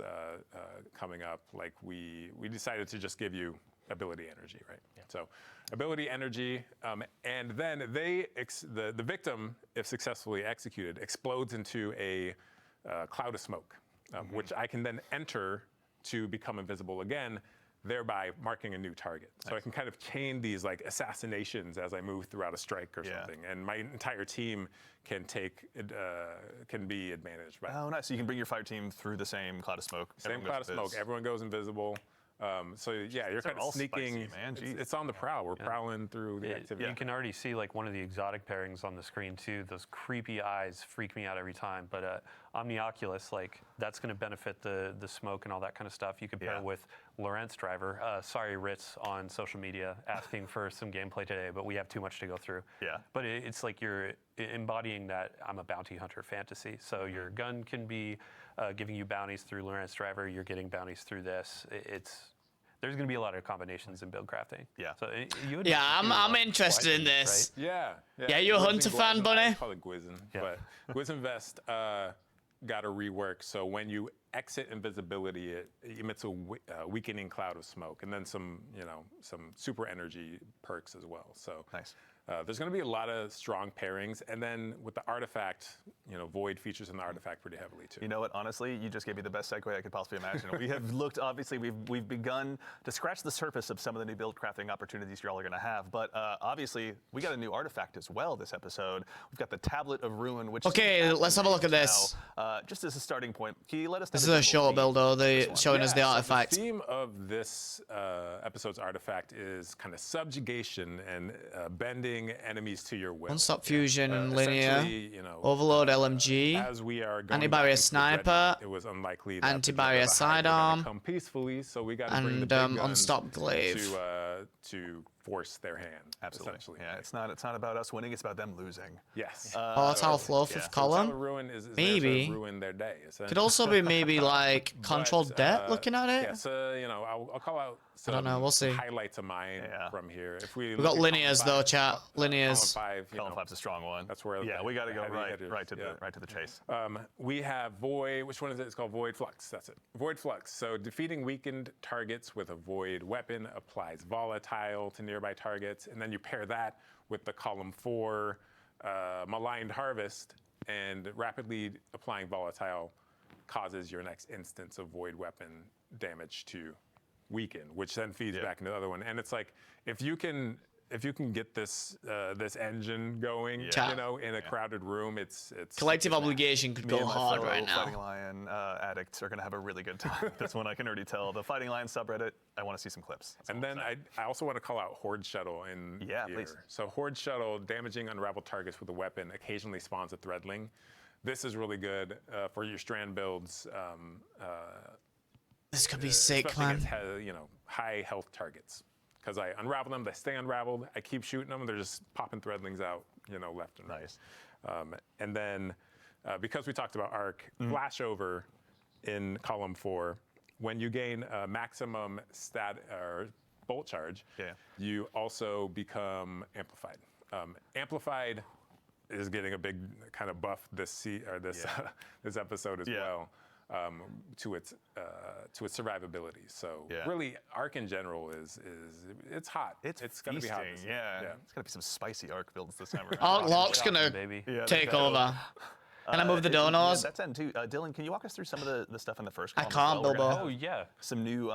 coming up, like we decided to just give you ability energy, right? Yeah. So ability energy, and then the victim, if successfully executed, explodes into a cloud of smoke, which I can then enter to become invisible again, thereby marking a new target. So I can kind of chain these like assassinations as I move throughout a strike or something, and my entire team can be advantaged by. Oh, nice. So you can bring your fire team through the same cloud of smoke. Same cloud of smoke. Everyone goes invisible. So yeah, you're kind of sneaking. Spicy, man. It's on the prowl. We're prowling through the activity. You can already see like one of the exotic pairings on the screen too. Those creepy eyes freak me out every time. But Omnioculus, like that's going to benefit the smoke and all that kind of stuff. You could pair with Lorentz Driver. Sorry, Ritz on social media asking for some gameplay today, but we have too much to go through. Yeah. But it's like you're embodying that I'm a bounty hunter fantasy. So your gun can be giving you bounties through Lorentz Driver. You're getting bounties through this. There's going to be a lot of combinations in build crafting. Yeah. So I'm interested in this. Right? Yeah, you a hunter fan, Bunny? I call it Gwizen, but Gwizen Vest got a rework. So when you exit invisibility, it emits a weakening cloud of smoke, and then some super energy perks as well. So nice. There's going to be a lot of strong pairings, and then with the artifact, Void features in the artifact pretty heavily too. You know what? Honestly, you just gave me the best segue I could possibly imagine. We have looked. Obviously, we've begun to scratch the surface of some of the new build crafting opportunities you all are going to have. But obviously, we got a new artifact as well this episode. We've got the Tablet of Ruin, which. Okay, let's have a look at this. Now, just as a starting point, can you let us know? This is a short build, though. They're showing us the artifact. The theme of this episode's artifact is kind of subjugation and bending enemies to your will. One-stop fusion and linear. Overload LMG. As we are going anti-barrier sniper. It was unlikely that anti-barrier sidearm. Come peacefully, so we got to and bring the big guns unstop glaive to force their hand. Absolutely. Yeah, it's not about us winning; it's about them losing. Yes. Volatile fluff of column. So Ruin is maybe. To ruin their day. Could also be maybe like controlled debt. Looking at it. Yeah. So I'll call out. I don't know. We'll see. Highlights of mine from here. If we got linears though, chat. Linears. Column 5's a strong one. That's where. Yeah, we got to go right to the chase. We have Void. Which one is it? It's called Void Flux. That's it. Void Flux. So defeating weakened targets with a Void weapon applies volatile to nearby targets, and then you pair that with the column 4 Maligned Harvest, and rapidly applying volatile causes your next instance of Void weapon damage to weaken, which then feeds back into the other one. And it's like if you can get this this engine going, in a crowded room, it's collective obligation could go hard right now. Fighting Lion addicts are going to have a really good time. That's one I can already tell. The Fighting Lion subreddit, I want to see some clips. And then I also want to call out Horde Shuttle in here. Please. So Horde Shuttle, damaging unraveled targets with a weapon, occasionally spawns a threadling. This is really good for your strand builds. This could be sick, man. Against, high health targets. Because I unravel them, they stay unraveled. I keep shooting them, they're just popping threadlings out, left and right. And then, because we talked about Arc, Flashover in column 4, when you gain a maximum stat or bolt charge, you also become amplified. Amplified is getting a big kind of buff this this episode as well. To its survivability. So really, Arc in general is it's hot. It's going to be hot. This yeah. It's going to be some spicy Arc builds this time around. Arc Lock's gonna take over. Can I move the donos? That's end too. Dylan, can you walk us through some of the stuff in the first I column? can't, Bilbo. Oh yeah. Some new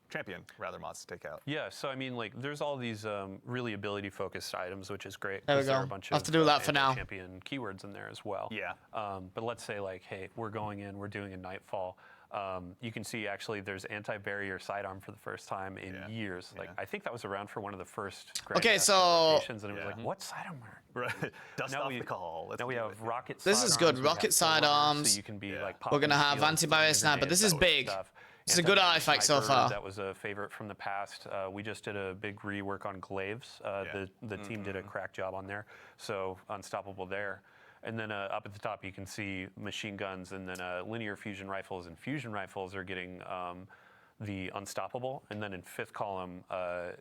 champion rather mods to take out. Yeah, so I mean, like, there's all these really ability-focused items, which is great. There we 'cause there go. are a bunch I'll have of to do that for now. champion keywords in there as well. Yeah. But let's say, like, hey, we're going in, we're doing a Nightfall. You can see actually there's anti-barrier sidearm for the first time in years. Like, I think that was around for one of the first rotations, and it was like, what sidearm? Right. Dust off the call. Now we have rocket. This is good. sidearms, we Rocket have sidearms. So you can be like. We're gonna have popping anti-barrier shields, sniper. This is that sort of big. stuff. It's a good Anti-barrier artifact so sniper, far. That was a favorite from the past. We just did a big rework on glaives. The team did a crack job on there. So unstoppable there. And then up at the top, you can see machine guns, and then linear fusion rifles and fusion rifles are getting the unstoppable. And then in 5th column,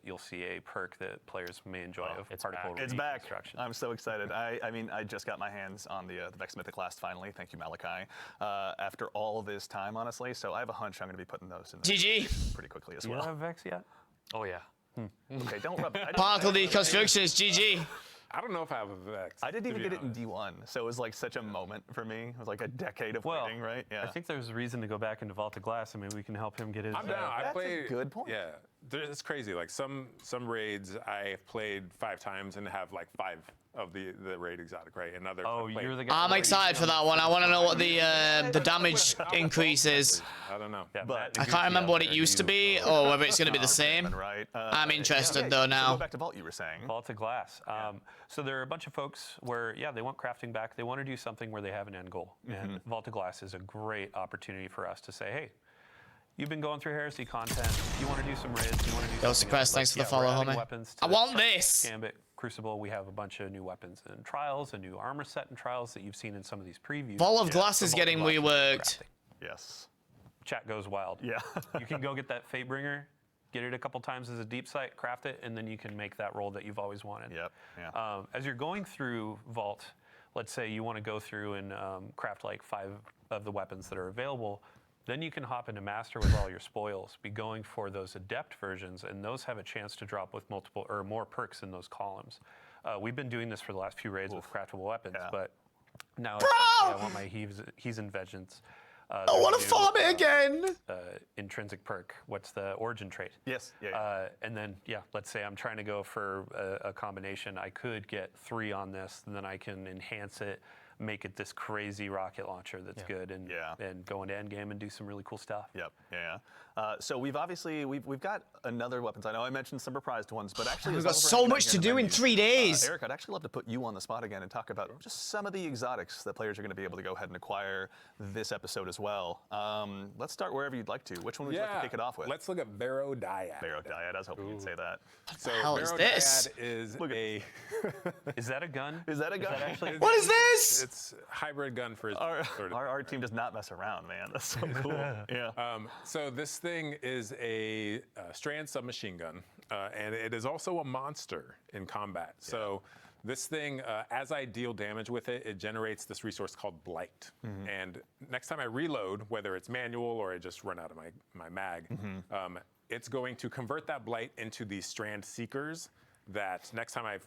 you'll see a perk that players may enjoy of particle It's back. reconstruction. I'm so excited. I mean, I just got my hands on the Vex Mythic Last finally. Thank you, Malachi. After all of this time, honestly. So I have a hunch I'm going to be putting those in GG. pretty quickly as Do you well. have Vex yet? Oh yeah. Okay, don't rub it. Particle deconstruction is GG. I don't know if I have a Vex. I didn't even to get be it in D1, so it was like such a moment for me. It was like a decade of waiting, right? I think there's a reason to go back into Vault of Glass. I mean, we can help him get his. I'm down. I That's played. a good point. Yeah, it's crazy. Like some raids I've played 5 times and have like 5 of the raid exotic, right? And others. Oh, I've played- you're the guy. I'm excited for that one. I want to know what the damage increase is. I don't know. Yeah, But- I can't remember what it used to be or whether it's going to be the same. Right. I'm interested okay, though so now. go back to Vault, you were saying. Vault of Glass. So there are a bunch of folks where, they want crafting back. They want to do something where they have an end goal. And Vault of Glass is a great opportunity for us to say, hey, you've been going through Heresy content. You want to do some raids. You want to do Yo, something Suppress, else. thanks for the We're follow, adding homie. weapons I to want this. Gambit, Crucible. We have a bunch of new weapons and trials, a new armor set and trials that you've seen in some of these previews. Vault of Glass So is Vault of getting Glass is reworked. crafting. Yes. Chat goes wild. Yeah. You can go get that Fatebringer, get it a couple times as a deep sight, craft it, and then you can make that roll that you've always wanted. Yep. Yeah. As you're going through Vault, let's say you want to go through and craft like 5 of the weapons that are available, then you can hop into Master with all your spoils, be going for those Adept versions, and those have a chance to drop with multiple or more perks in those columns. We've been doing this for the last few raids with craftable weapons, but now it's like, I want my Heathen Vengeance. I want to farm it again. Intrinsic perk. What's the origin trait? Yes. Yeah. And then, let's say I'm trying to go for a combination. I could get 3 on this, and then I can enhance it, make it this crazy rocket launcher that's good, and go into endgame and do some really cool stuff. Yep. Yeah. So we've got another weapons. I know I mentioned some reprised ones, but actually We've as got long as we're so hanging out much here to the do in menus, 3 days. Eric, I'd actually love to put you on the spot again and talk about just some of the exotics that players are going to be able to go ahead and acquire this episode as well. Let's start wherever you'd like to. Which one would you like to kick it off with? Let's look at Barrow Dyad. Barrow Dyad. I was hoping you'd say that. So hell is Barrow this? Dyad is Look at- a Is that a gun? Is that a gun? actually- What is this? it's a hybrid gun for sort of. Our team does not mess around, man. That's so cool. Yeah. So this thing is a strand submachine gun, and it is also a monster in combat. So this thing, as I deal damage with it, it generates this resource called Blight. And next time I reload, whether it's manual or I just run out of my mag, it's going to convert that Blight into these strand seekers that next time I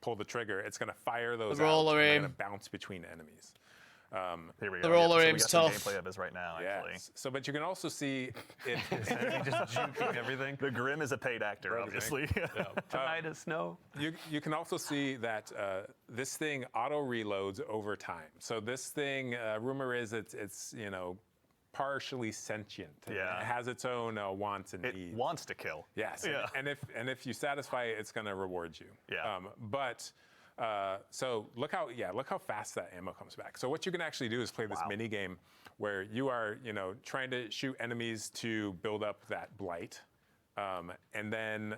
pull the trigger, it's going to fire those out, roller and they're aim. going to bounce between enemies. Here we go. The roller so we aim's got some tough. gameplay of this right now, actually. Yes. So, but you can also see it. Just juking everything. The Grim is a paid actor, obviously. Tonight is snow. You can also see that this thing auto reloads over time. So this thing, rumor is it's partially sentient. Yeah. It has its own wants and It needs. wants to kill. Yes. Yeah. And if you satisfy it, it's going to reward you. Yeah. So look how fast that ammo comes back. So what you can actually do is play this mini game where you are trying to shoot enemies to build up that blight. And then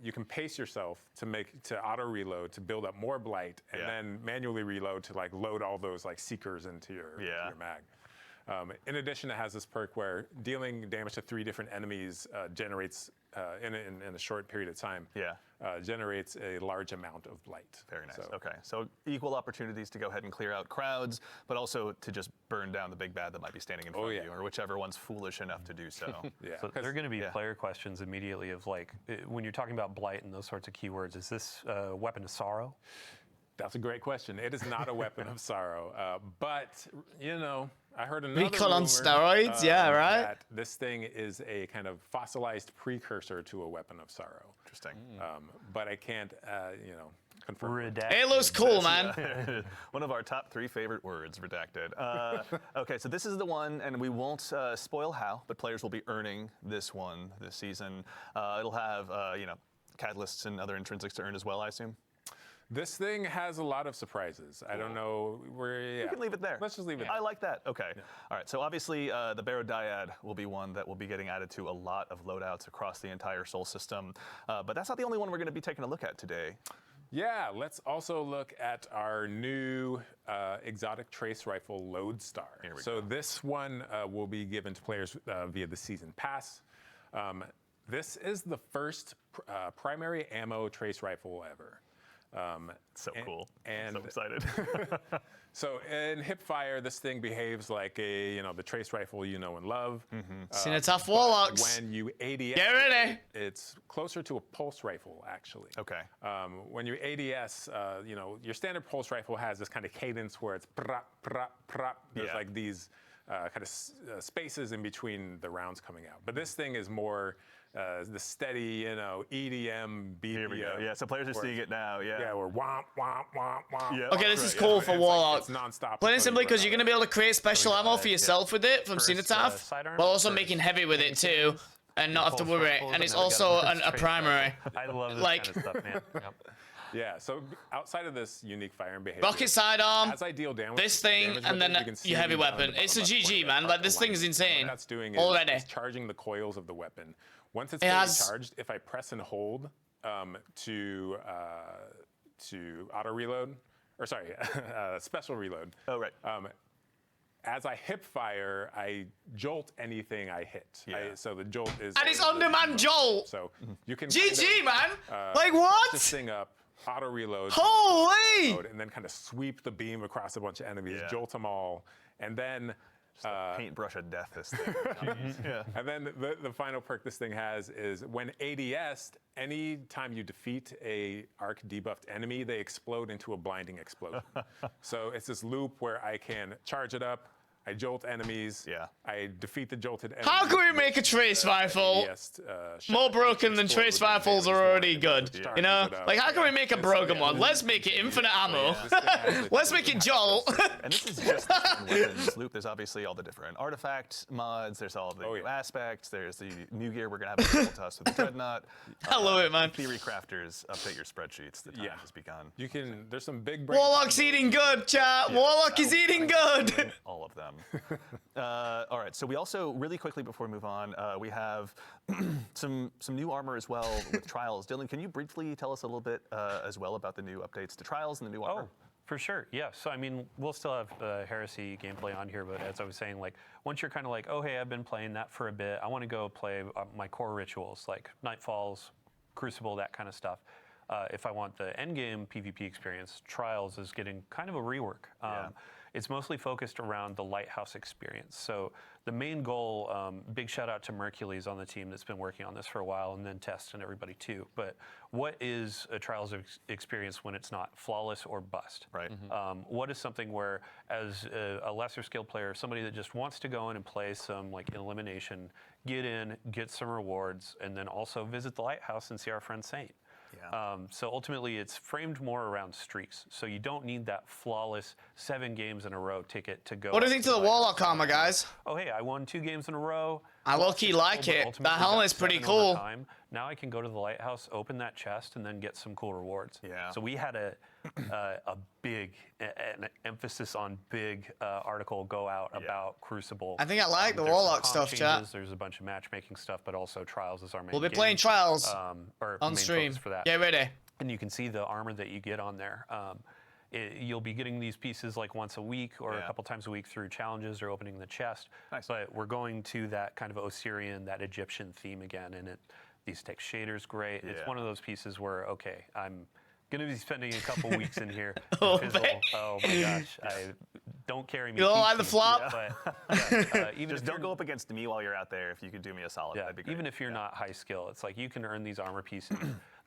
you can pace yourself to auto reload to build up more blight, and then manually reload to load all those seekers into your mag. In addition, it has this perk where dealing damage to 3 different enemies generates, in a short period of time, generates a large amount of blight. Very nice. Okay, so equal opportunities to go ahead and clear out crowds, but also to just burn down the big bad that might be standing in front of you, or whichever one's foolish enough to do so. So there are going to be player questions immediately of like, when you're talking about blight and those sorts of keywords, is this a weapon of sorrow? That's a great question. It is not a weapon of sorrow, but you know, I heard another Recall on rumor, steroids, yeah, right? that this thing is a kind of fossilized precursor to a weapon of sorrow. Interesting. But I can't, you know, confirm. Redacted. It looks cool, man. One of our top 3 favorite words, redacted. Okay, so this is the one, and we won't spoil how, but players will be earning this one this season. It'll have, you know, catalysts and other intrinsics to earn as well, I assume. This thing has a lot of surprises. I don't know where. You can leave it there. Let's just leave it there. I like that. Okay. All right. So obviously, the Barrow Dyad will be one that will be getting added to a lot of loadouts across the entire Sol system. But that's not the only one we're going to be taking a look at today. Yeah, let's also look at our new exotic trace rifle Lodestar. So this one will be given to players via the season pass. This is the first primary ammo trace rifle ever. So cool. And so excited. So in hipfire, this thing behaves like a, you know, the trace rifle you know and love. Seen a tough warlocks. When you ADS, Get ready. it's closer to a pulse rifle, actually. Okay. When you ADS, you know, your standard pulse rifle has this kind of cadence where it's prop, prop, prop. There's like these kind of spaces in between the rounds coming out. But this thing is more the steady, you know, EDM beat. Here we go. Yeah, so players are seeing it now. Yeah. Yeah, we're womp, womp, womp, womp. Yeah. Okay, this is cool for warlock. It's non-stop. Plain and simply because you're going to be able to create special ammo for yourself with it from Cenotaph, sidearm, while also first. making heavy with it too, and not have to worry. And it's also a primary. I love this Like- kind of stuff, man. Yep. Yeah, so outside of this unique firing behavior, Rocket sidearm, as I deal damage, this thing, damage and with then it, you can see your heavy down at the weapon. It's a bottom left GG, corner, man. that Like, this arc thing is line. insane. What that's doing is Already. it's charging the coils of the weapon. Once it's It fully has- charged, if I press and hold to auto reload, or sorry, special reload. Oh, right. As I hip fire, I jolt anything I hit. So the jolt is. And it's on-demand jolt. So you can. GG, man. Like, This what? thing up, auto reload. Holy! And then kind of sweep the beam across a bunch of enemies, Yeah. jolt them all, and then. Paintbrush of death, this thing. Yeah. And then the final perk this thing has is when ADS'd, any time you defeat a arc debuffed enemy, they explode into a blinding explosion. So it's this loop where I can charge it up, I jolt enemies, I defeat the jolted enemies. How can we make a trace rifle more broken than trace rifles are already good? You know? Like, how can we make a broken one? Let's make it infinite ammo. Let's make it jolt. And this is just the one weapons loop. There's obviously all the different artifact mods. There's all the new aspects. There's the new gear we're going to have available to us with the Dreadnought. I love it, man. Theory crafters, update your spreadsheets. The time has begun. You can, there's some big Warlock's eating good, chat. Warlock is eating good. All of them. All right, so we also, really quickly before we move on, we have some new armor as well with Trials. Dylan, can you briefly tell us a little bit as well about the new updates to Trials and the new armor? Oh, for sure, yeah. So, I mean, we'll still have Heresy gameplay on here, but as I was saying, like, once you're kind of like, oh, hey, I've been playing that for a bit, I want to go play my core rituals, like Nightfalls, Crucible, that kind of stuff. If I want the endgame PvP experience, Trials is getting kind of a rework. It's mostly focused around the Lighthouse experience. So the main goal, big shout out to Mercules on the team that's been working on this for a while, and then Test and everybody too. But what is a Trials experience when it's not flawless or bust? Right. What is something where, as a lesser skilled player, somebody that just wants to go in and play some like elimination, get in, get some rewards, and then also visit the Lighthouse and see our friend Saint. So ultimately, it's framed more around streaks. So you don't need that flawless 7 games in a row ticket to go. What do you think to the Warlock armor, guys? Oh, hey, I won 2 games in a row. I low-key like it. That helmet's pretty cool. Now I can go to the Lighthouse, open that chest, and then get some cool rewards. Yeah. So we had a big, an emphasis on big article go out about Crucible. I think I like the There's some Warlock comp stuff, chat. changes, there's a bunch of matchmaking stuff, but also Trials is our main We'll be game. playing Trials or on main stream. focus for that. Get ready. And you can see the armor that you get on there. you'll be getting these pieces like once a week or a Yeah. couple times a week through challenges or opening the chest. Nice. But we're going to that kind of Osirian, that Egyptian theme again, and these text shaders great. It's Yeah. one of those pieces where, okay, I'm gonna be spending a couple weeks in here. Oh, Fizzle. man. Oh my gosh, don't carry me. You don't like the cheap, flop? But even Just if don't you're- go up against me while you're out there. If you could do me a solid, yeah, that'd be great. even if you're not high skill, it's like you can earn these armor pieces.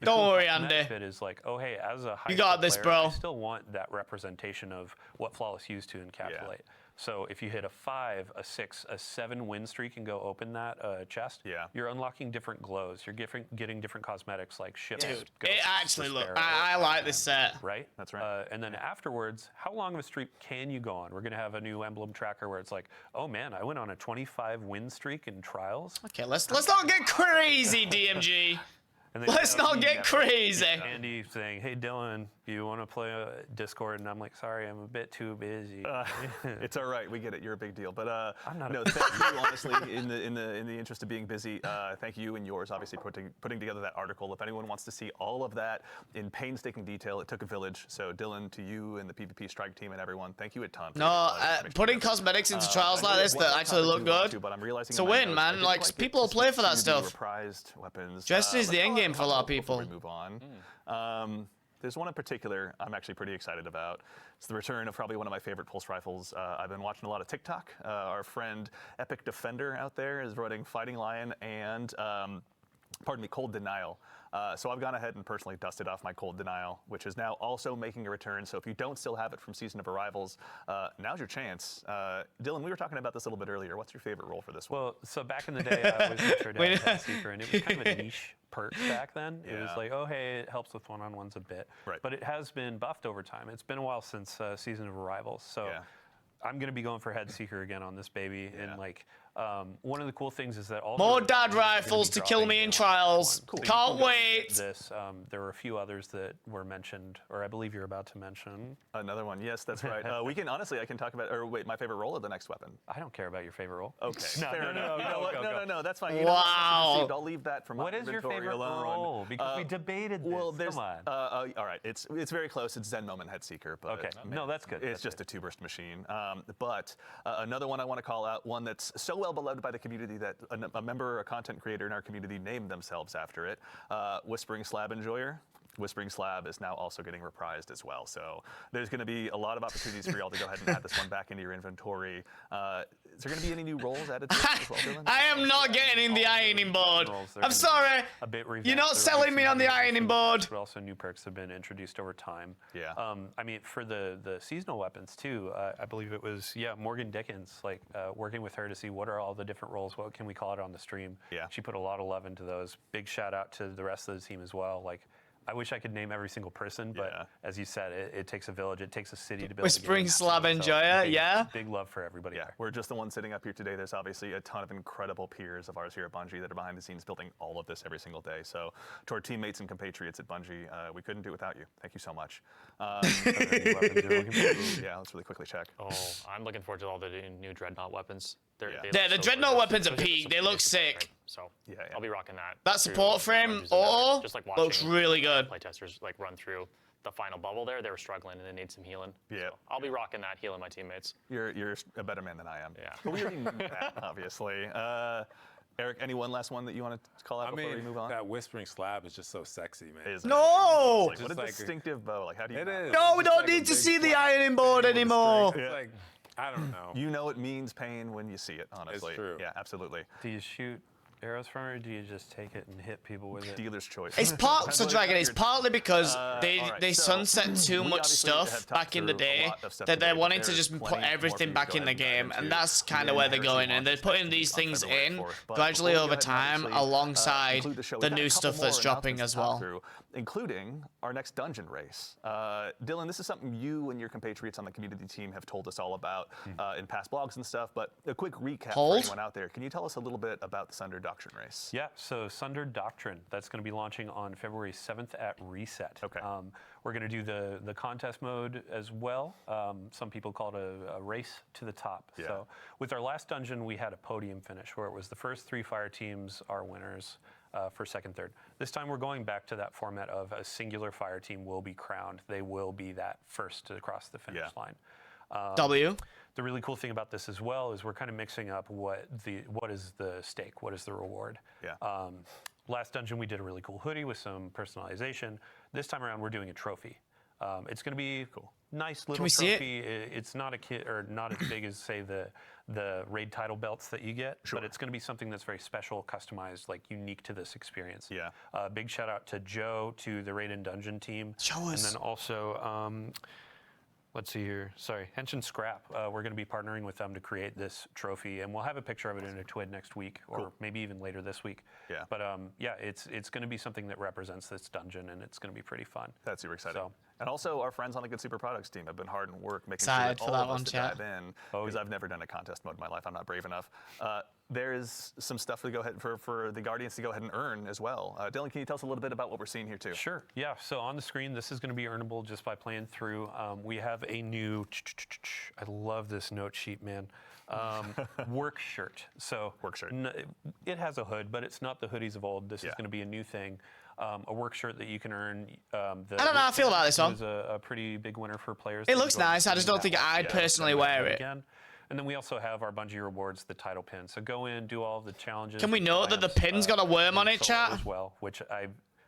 The Don't cool worry, part from that Andy. bit is like, oh hey, as a high You got skill this, player, bro. I still want that representation of what flawless used to encapsulate. So if you hit a 5, a 6, a 7 win streak and go open that chest, you're unlocking different glows. You're getting different cosmetics like ships. Dude, ghosts, it actually look. despair, I like this set. right? That's right. And then afterwards, how long of a streak can you go on? We're going to have a new emblem tracker where it's like, oh man, I went on a 25 win streak in trials. Okay, let's not get crazy, DMG. And then Let's you know, not get crazy. Andy saying, hey Dylan, you want to play Discord? And I'm like, sorry, I'm a bit too busy. It's all right. We get it. You're a big deal. But I'm not no, thank you, honestly, in the interest of being busy. Thank you and yours, obviously, putting together that article. If anyone wants to see all of that in painstaking detail, it took a village. So Dylan, to you and the PvP Strike team and everyone, thank you a ton. No, putting cosmetics into trials like this that actually look good. But I'm realizing It's a in my win, notes, man. I did Like, it people to play for stick that to the stuff. Reprised weapons. Just is the Let's end call game out for a lot of before people. we move on. There's one in particular I'm actually pretty excited about. It's the return of probably one of my favorite pulse rifles. I've been watching a lot of TikTok. Our friend Epic Defender out there is running Fighting Lion and, Cold Denial. So I've gone ahead and personally dusted off my Cold Denial, which is now also making a return. So if you don't still have it from Season of Arrivals, now's your chance. Dylan, we were talking about this a little bit earlier. What's your favorite role for this one? Well, so back in the day, I was featured as Head Seeker, and it was kind of a niche perk back then. It was like, oh, hey, it helps with one-on-ones a bit. Right. But it has been buffed over time. It's been a while since Season of Arrivals. So I'm going to be going for Head Seeker again on this baby. And like, one of the cool things is that all More the dad weapons are gonna rifles be to kill dropping me in in trials. Cool. Can't wait. This, there were a few others that were mentioned, or I believe you're about to mention. Another one. Yes, that's right. I can talk about, or wait, my favorite role or the next weapon? I don't care about your favorite role. Okay. No, Fair no, enough. no, You know go, what? go, No, go. that's fine. Wow. I'll leave that for my What is your inventory favorite alone. role? Because we debated this. Well, there's, Come on. all right, it's very close. It's Zen Moment Head Seeker, but Okay. No, that's good. It's just a two-burst machine. But another one I want to call out, one that's so well beloved by the community that a member or a content creator in our community named themselves after it. Whispering Slab Enjoyer. Whispering Slab is now also getting reprised as well. So there's going to be a lot of opportunities for y'all to go ahead and add this one back into your inventory. Is there going to be any new roles added to this as well, Dylan? I am not getting in the ironing board. Rolls, they're I'm gonna sorry. be a bit revamped. You're not There will be selling some me on the new ironing board. But also new perks have been introduced over time. Yeah. I mean, for the seasonal weapons too, I believe it was Morgan Dickens, like working with her to see what are all the different roles. What can we call it on the stream? Yeah. She put a lot of love into those. Big shout out to the rest of the team as well. Like, I wish I could name every single person, but as you said, it takes a village, it takes a city to build. Whispering Slab So Enjoyer, big, yeah. Big love for everybody. Yeah, there. we're just the ones sitting up here today. There's obviously a ton of incredible peers of ours here at Bungie that are behind the scenes building all of this every single day. So to our teammates and compatriots at Bungie, we couldn't do it without you. Thank you so much. Are there any weapons you're looking for? Yeah, let's really quickly check. Oh, I'm looking forward to all the new Dreadnought weapons. They Yeah. look Yeah, the so Dreadnought gorgeous. weapons are Especially peak. the They look support sick. frame. So Yeah. I'll be rocking that. That through support frame Bungies and auto just like looks watching really good. playtesters like run through the final bubble there. They were struggling and they need some healing. Yeah. So I'll be rocking that, healing my teammates. You're a better man than I am. Yeah. But we already knew that, obviously. Eric, any one last one that you want to call out before we move on? that Whispering Slab is just so sexy, man. Isn't it? No! Like, what a Just like distinctive bow. Like, how do you It not- is. No, we It's don't like a need to big see the flat ironing thing board with a anymore. string. It's like, I don't know. You know it means pain when you see it, honestly. true. Yeah, absolutely. Do you shoot arrows from it, or do you just take it and hit people with it? Dealer's choice. It's part so Dragon. It's partly because they all right, they so sunset too we much obviously have stuff talked back in the through a day lot of stuff that they today, but wanted to there's just put plenty more for everything you to back go in the ahead and game, dive and into. that's kind of Again, where they're Heresy going, and they're launches putting next these week on things February in 4th. But gradually before we over go ahead and time obviously, alongside conclude the show, the we've got new a couple stuff that's more dropping announcements as to talk well. through, including our next dungeon race. Dylan, this is something you and your compatriots on the community team have told us all about in past blogs and stuff, but a quick recap Hold. for anyone out there. Can you tell us a little bit about the Sunder Doctrine race? Yeah, so Sundered Doctrine, that's going to be launching on February 7th at Reset. Okay. We're going to do the contest mode as well. Some people call it a race to the top. Yeah. So with our last dungeon, we had a podium finish where it was the first 3 fire teams are winners. for second, third. This time we're going back to that format of a singular fire team will be crowned. They will be that first to cross the finish line. W. The really cool thing about this as well is we're kind of mixing up what is the stake, what is the reward. Yeah. Last dungeon we did a really cool hoodie with some personalization. This time around we're doing a trophy. It's going to be cool. Nice little trophy. It's not not as big as say the raid title belts that you get, but it's going to be something that's very special, customized, like unique to this experience. Yeah. Big shout out to Joe, to the Raid and Dungeon team. Show us. And then also, let's see here. Sorry, Henshin Scrap. We're going to be partnering with them to create this trophy, and we'll have a picture of it in a TWID next week, or maybe even later this week. Yeah. But yeah, it's going to be something that represents this dungeon, and it's going to be pretty fun. That's super exciting. So, and also, our friends on the Good Super Products team have been hard at work making Excited sure for that all that of us one, to chat. dive in, because I've never done a contest mode in my life. I'm not brave enough. There is some stuff to go ahead for the Guardians to go ahead and earn as well. Dylan, can you tell us a little bit about what we're seeing here too? Sure. Yeah. So on the screen, this is going to be earnable just by playing through. We have a new. I love this note sheet, man. Work shirt. So work shirt. It has a hood, but it's not the hoodies of old. This is going to be a new thing. A work shirt that you can earn. I don't know how I feel about this one. Was a pretty big winner for players. It looks nice. I just don't think I'd personally wear it. Again. And then we also have our Bungie rewards, the title pin. So go in, do all the challenges. Can we note that the pin's got a worm on it, chat? As well, which I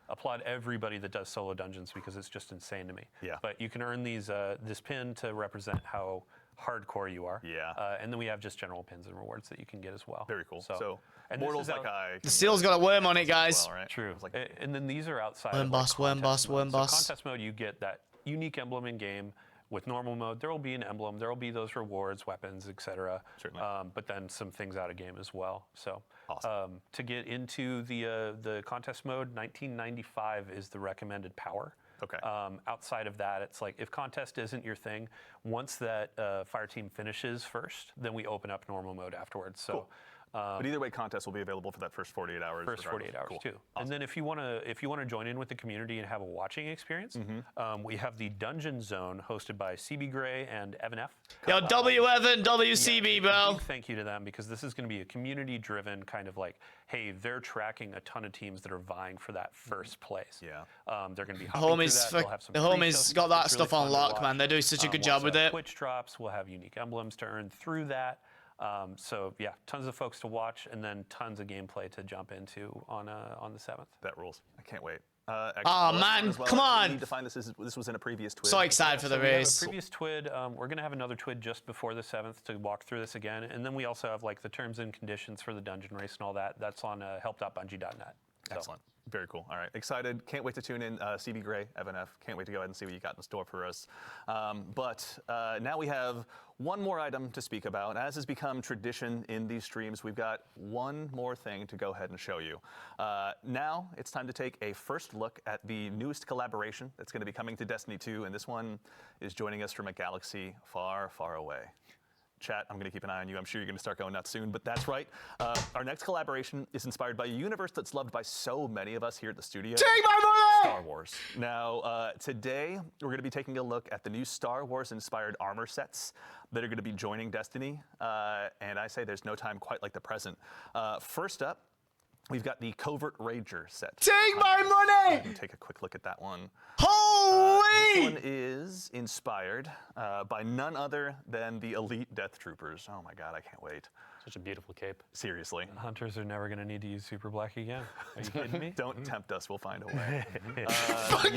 applaud everybody that does solo dungeons because it's just insane to me. Yeah. But you can earn these this pin to represent how hardcore you are. Yeah. And then we have just general pins and rewards that you can get as well. Very cool. So and mortals like I. The seal's got a worm on it, guys. Well, right? True. Like, And then these are outside Worm of boss, worm boss, worm boss. So contest mode, you get that unique emblem in game. With normal mode, there will be an emblem, there will be those rewards, weapons, etc. Certainly. But then some things out of game as well. So awesome. to get into the contest mode, 1995 is the recommended power. Okay. Outside of that, it's like if contest isn't your thing, once that fire team finishes first, then we open up normal mode afterwards. So. Cool. But either way, contests will be available for that first 48 hours. First 48 hours cool. too. Awesome. And then if you want to join in with the community and have a watching experience, we have the Dungeon Zone hosted by CB Gray and Evan F. Yo, W Evan, WCB, bro. Big thank you to them because this is going to be a community-driven kind of like, hey, they're tracking a ton of teams that are vying for that first place. Yeah. They're going to be The homies got that stuff on lock, man. They do such a good job with it. Twitch drops. We'll have unique emblems to earn through that. So yeah, tons of folks to watch, and then tons of gameplay to jump into on the 7th. That rules. I can't wait. Oh man, come on! We need to find this was in a previous TWID. So excited for the race. Previous TWID. We're going to have another TWID just before the 7th to walk through this again, and then we also have like the terms and conditions for the dungeon race and all that. That's on help.bungie.net. Excellent. Very cool. All right. Excited. Can't wait to tune in. CB Gray, Evan F. Can't wait to go ahead and see what you got in store for us. But now we have one more item to speak about. As has become tradition in these streams, we've got one more thing to go ahead and show you. Now it's time to take a first look at the newest collaboration that's going to be coming to Destiny 2. And this one is joining us from a galaxy far, far away. Chat, I'm going to keep an eye on you. I'm sure you're going to start going nuts soon, but that's right. Our next collaboration is inspired by a universe that's loved by so many of us here at the studio. Take my money! Star Wars. Now, today, we're going to be taking a look at the new Star Wars-inspired armor sets that are going to be joining Destiny. And I say there's no time quite like the present. First up, we've got the Covert Ranger set. Take my money! Take a quick look at that one. Holy! This one is inspired by none other than the Elite Death Troopers. Oh my God, I can't wait. Such a beautiful cape. Seriously. Hunters are never going to need to use Super Black again. Are you kidding me? Don't tempt us, we'll find a way. Fuck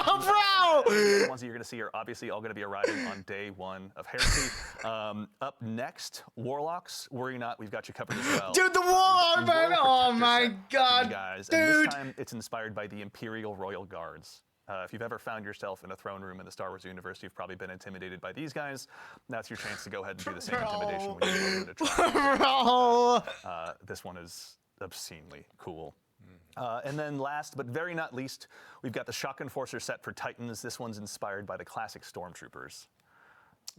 off, bro! The ones that you're going to see are obviously all going to be arriving on day 1 of Heresy. Up next, Warlocks. Worry not, we've got you covered as well. Dude, the Warlock, man! Oh my God, guys. dude! And this time, it's inspired by the Imperial Royal Guards. If you've ever found yourself in a throne room in the Star Wars universe, you've probably been intimidated by these guys. That's your chance to go ahead and do the same intimidation when you go to try. Bro! This one is obscenely cool. And then last, but very not least, we've got the Shock Enforcer set for Titans. This one's inspired by the classic Stormtroopers.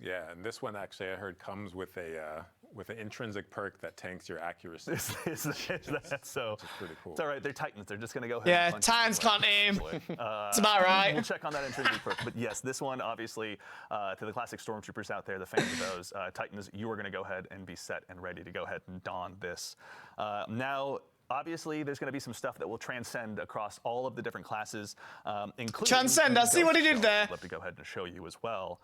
Yeah, and this one actually I heard comes with an intrinsic perk that tanks your accuracy. Is that so? Which is pretty cool. It's all right. They're Titans. They're just going to go ahead. Yeah, and punch Titans you. can't aim. It's about right. We'll check on that intrinsic perk. But yes, this one obviously to the classic Stormtroopers out there, the fans of those Titans, you are going to go ahead and be set and ready to go ahead and don this. Now, obviously, there's going to be some stuff that will transcend across all of the different classes, including... Transcend, I see what he did there. I'd love to go ahead and show you as well.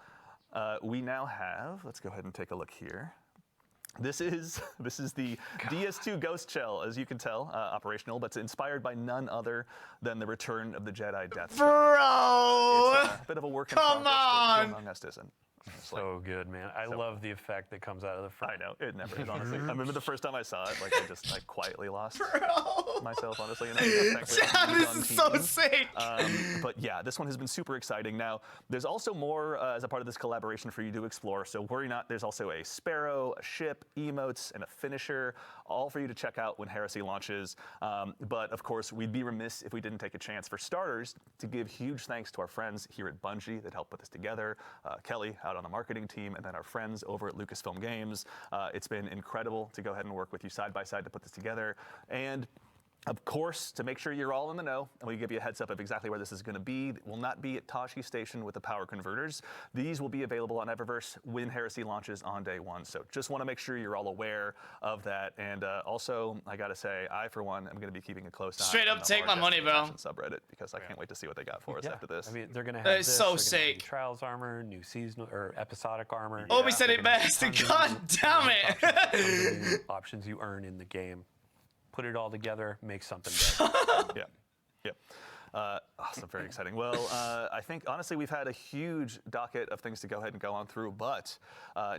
We now have, let's go ahead and take a look here. This is the DS2 Ghost Shell, as you can tell, operational, but it's inspired by none other than the Return of the Jedi Death Star. Bro! It's a bit of a work in Come progress, on! but Among Us isn't. So good, man. I love the effect that comes out of the front. I know, it never is, honestly. I remember the first time I saw it, like, I just like quietly lost myself, honestly. And This is so sick! But yeah, this one has been super exciting. Now, there's also more as a part of this collaboration for you to explore, so worry not. There's also a Sparrow, a ship, emotes, and a finisher, all for you to check out when Heresy launches. But of course, we'd be remiss if we didn't take a chance, for starters, to give huge thanks to our friends here at Bungie that helped put this together. Kelly, out on the marketing team, and then our friends over at Lucasfilm Games. It's been incredible to go ahead and work with you side by side to put this together. And of course, to make sure you're all in the know, and we give you a heads up of exactly where this is going to be, it will not be at Tashi Station with the power converters. These will be available on Eververse when Heresy launches on day one. So just want to make sure you're all aware of that. And also, I got to say, I, for one, am going to be keeping a close eye. Straight up, take my money, bro. Subreddit, because I can't wait to see what they got for us after this. I mean, they're going to have That is this, so they're gonna have sick. new Trials armor, new seasonal or episodic armor. Obi said it best. God damn it! New options you earn in the game. Put it all together, make something better. Yeah. Awesome, very exciting. Well, I think, honestly, we've had a huge docket of things to go ahead and go on through, but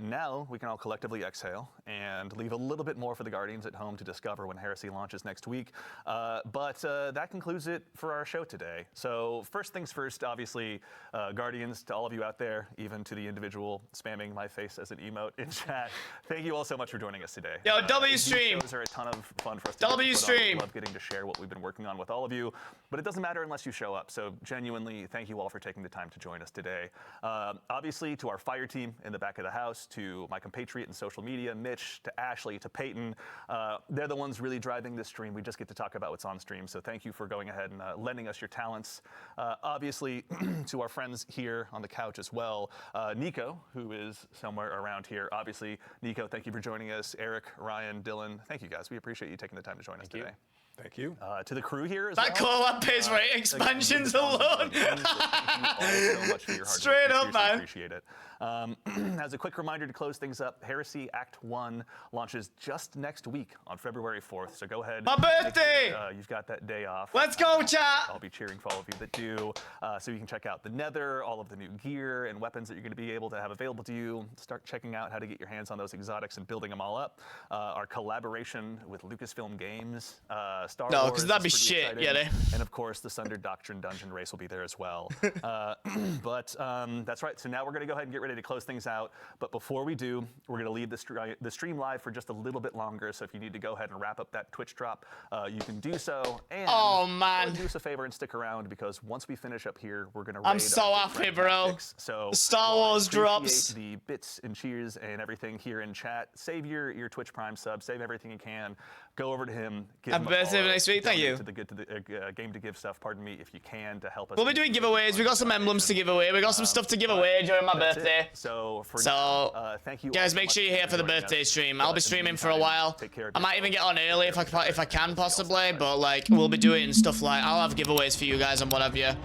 now we can all collectively exhale and leave a little bit more for the Guardians at home to discover when Heresy launches next week. But that concludes it for our show today. So first things first, obviously, Guardians, to all of you out there, even to the individual spamming my face as an emote in chat, thank you all so much for joining us today. Yo, W stream. Those are a ton of fun for us to W stream. I love getting to share what we've been working on with all of you, but it doesn't matter unless you show up. So genuinely, thank you all for taking the time to join us today. Obviously, to our fire team in the back of the house, to my compatriot in social media, Mitch, to Ashley, to Peyton, they're the ones really driving this stream. We just get to talk about what's on stream. So thank you for going ahead and lending us your talents. Obviously, to our friends here on the couch as well, Nico, who is somewhere around here. Obviously, Nico, thank you for joining us. Eric, Ryan, Dylan, thank you guys. We appreciate you taking the time to join us today. Collab. Thank you. To the crew here as That collab pays for expansions alone. Straight up, man. Appreciate it. As a quick reminder to close things up, Heresy Act 1 launches just next week on February 4th. So go ahead. My birthday! You've got that day off. Let's go, chat! I'll be cheering for all of you that do. So you can check out the Nether, all of the new gear and weapons that you're going to be able to have available to you. Start checking out how to get your hands on those exotics and building them all up. Our collaboration with Lucasfilm Games, Star Wars. No, because that'd be shit, exciting. yeah. They. And of course, the Sunder Doctrine Dungeon Race will be there as well. But that's right. So now we're going to go ahead and get ready to close things out. But before we do, we're going to leave the stream live for just a little bit longer. So if you need to go ahead and wrap up that Twitch drop, you can do so. And oh man, do us a favor and stick around, because once we finish up here, we're going to. I'm so happy, bro. So Star Wars drops. The bits and cheers and everything here in chat. Save your Twitch Prime sub. Save everything you can. Go over to him. Give him a birthday follow, next week. Thank you. To the game to give stuff. Pardon me, if you can, to help us. We'll be doing giveaways. We got some emblems to give away. We got some stuff to give away during my birthday. So for now, thank you guys. Make sure you're here for the birthday stream. I'll be streaming for a while. I might even get on early if I can possibly, but like we'll be doing stuff like I'll have giveaways for you guys and whatever.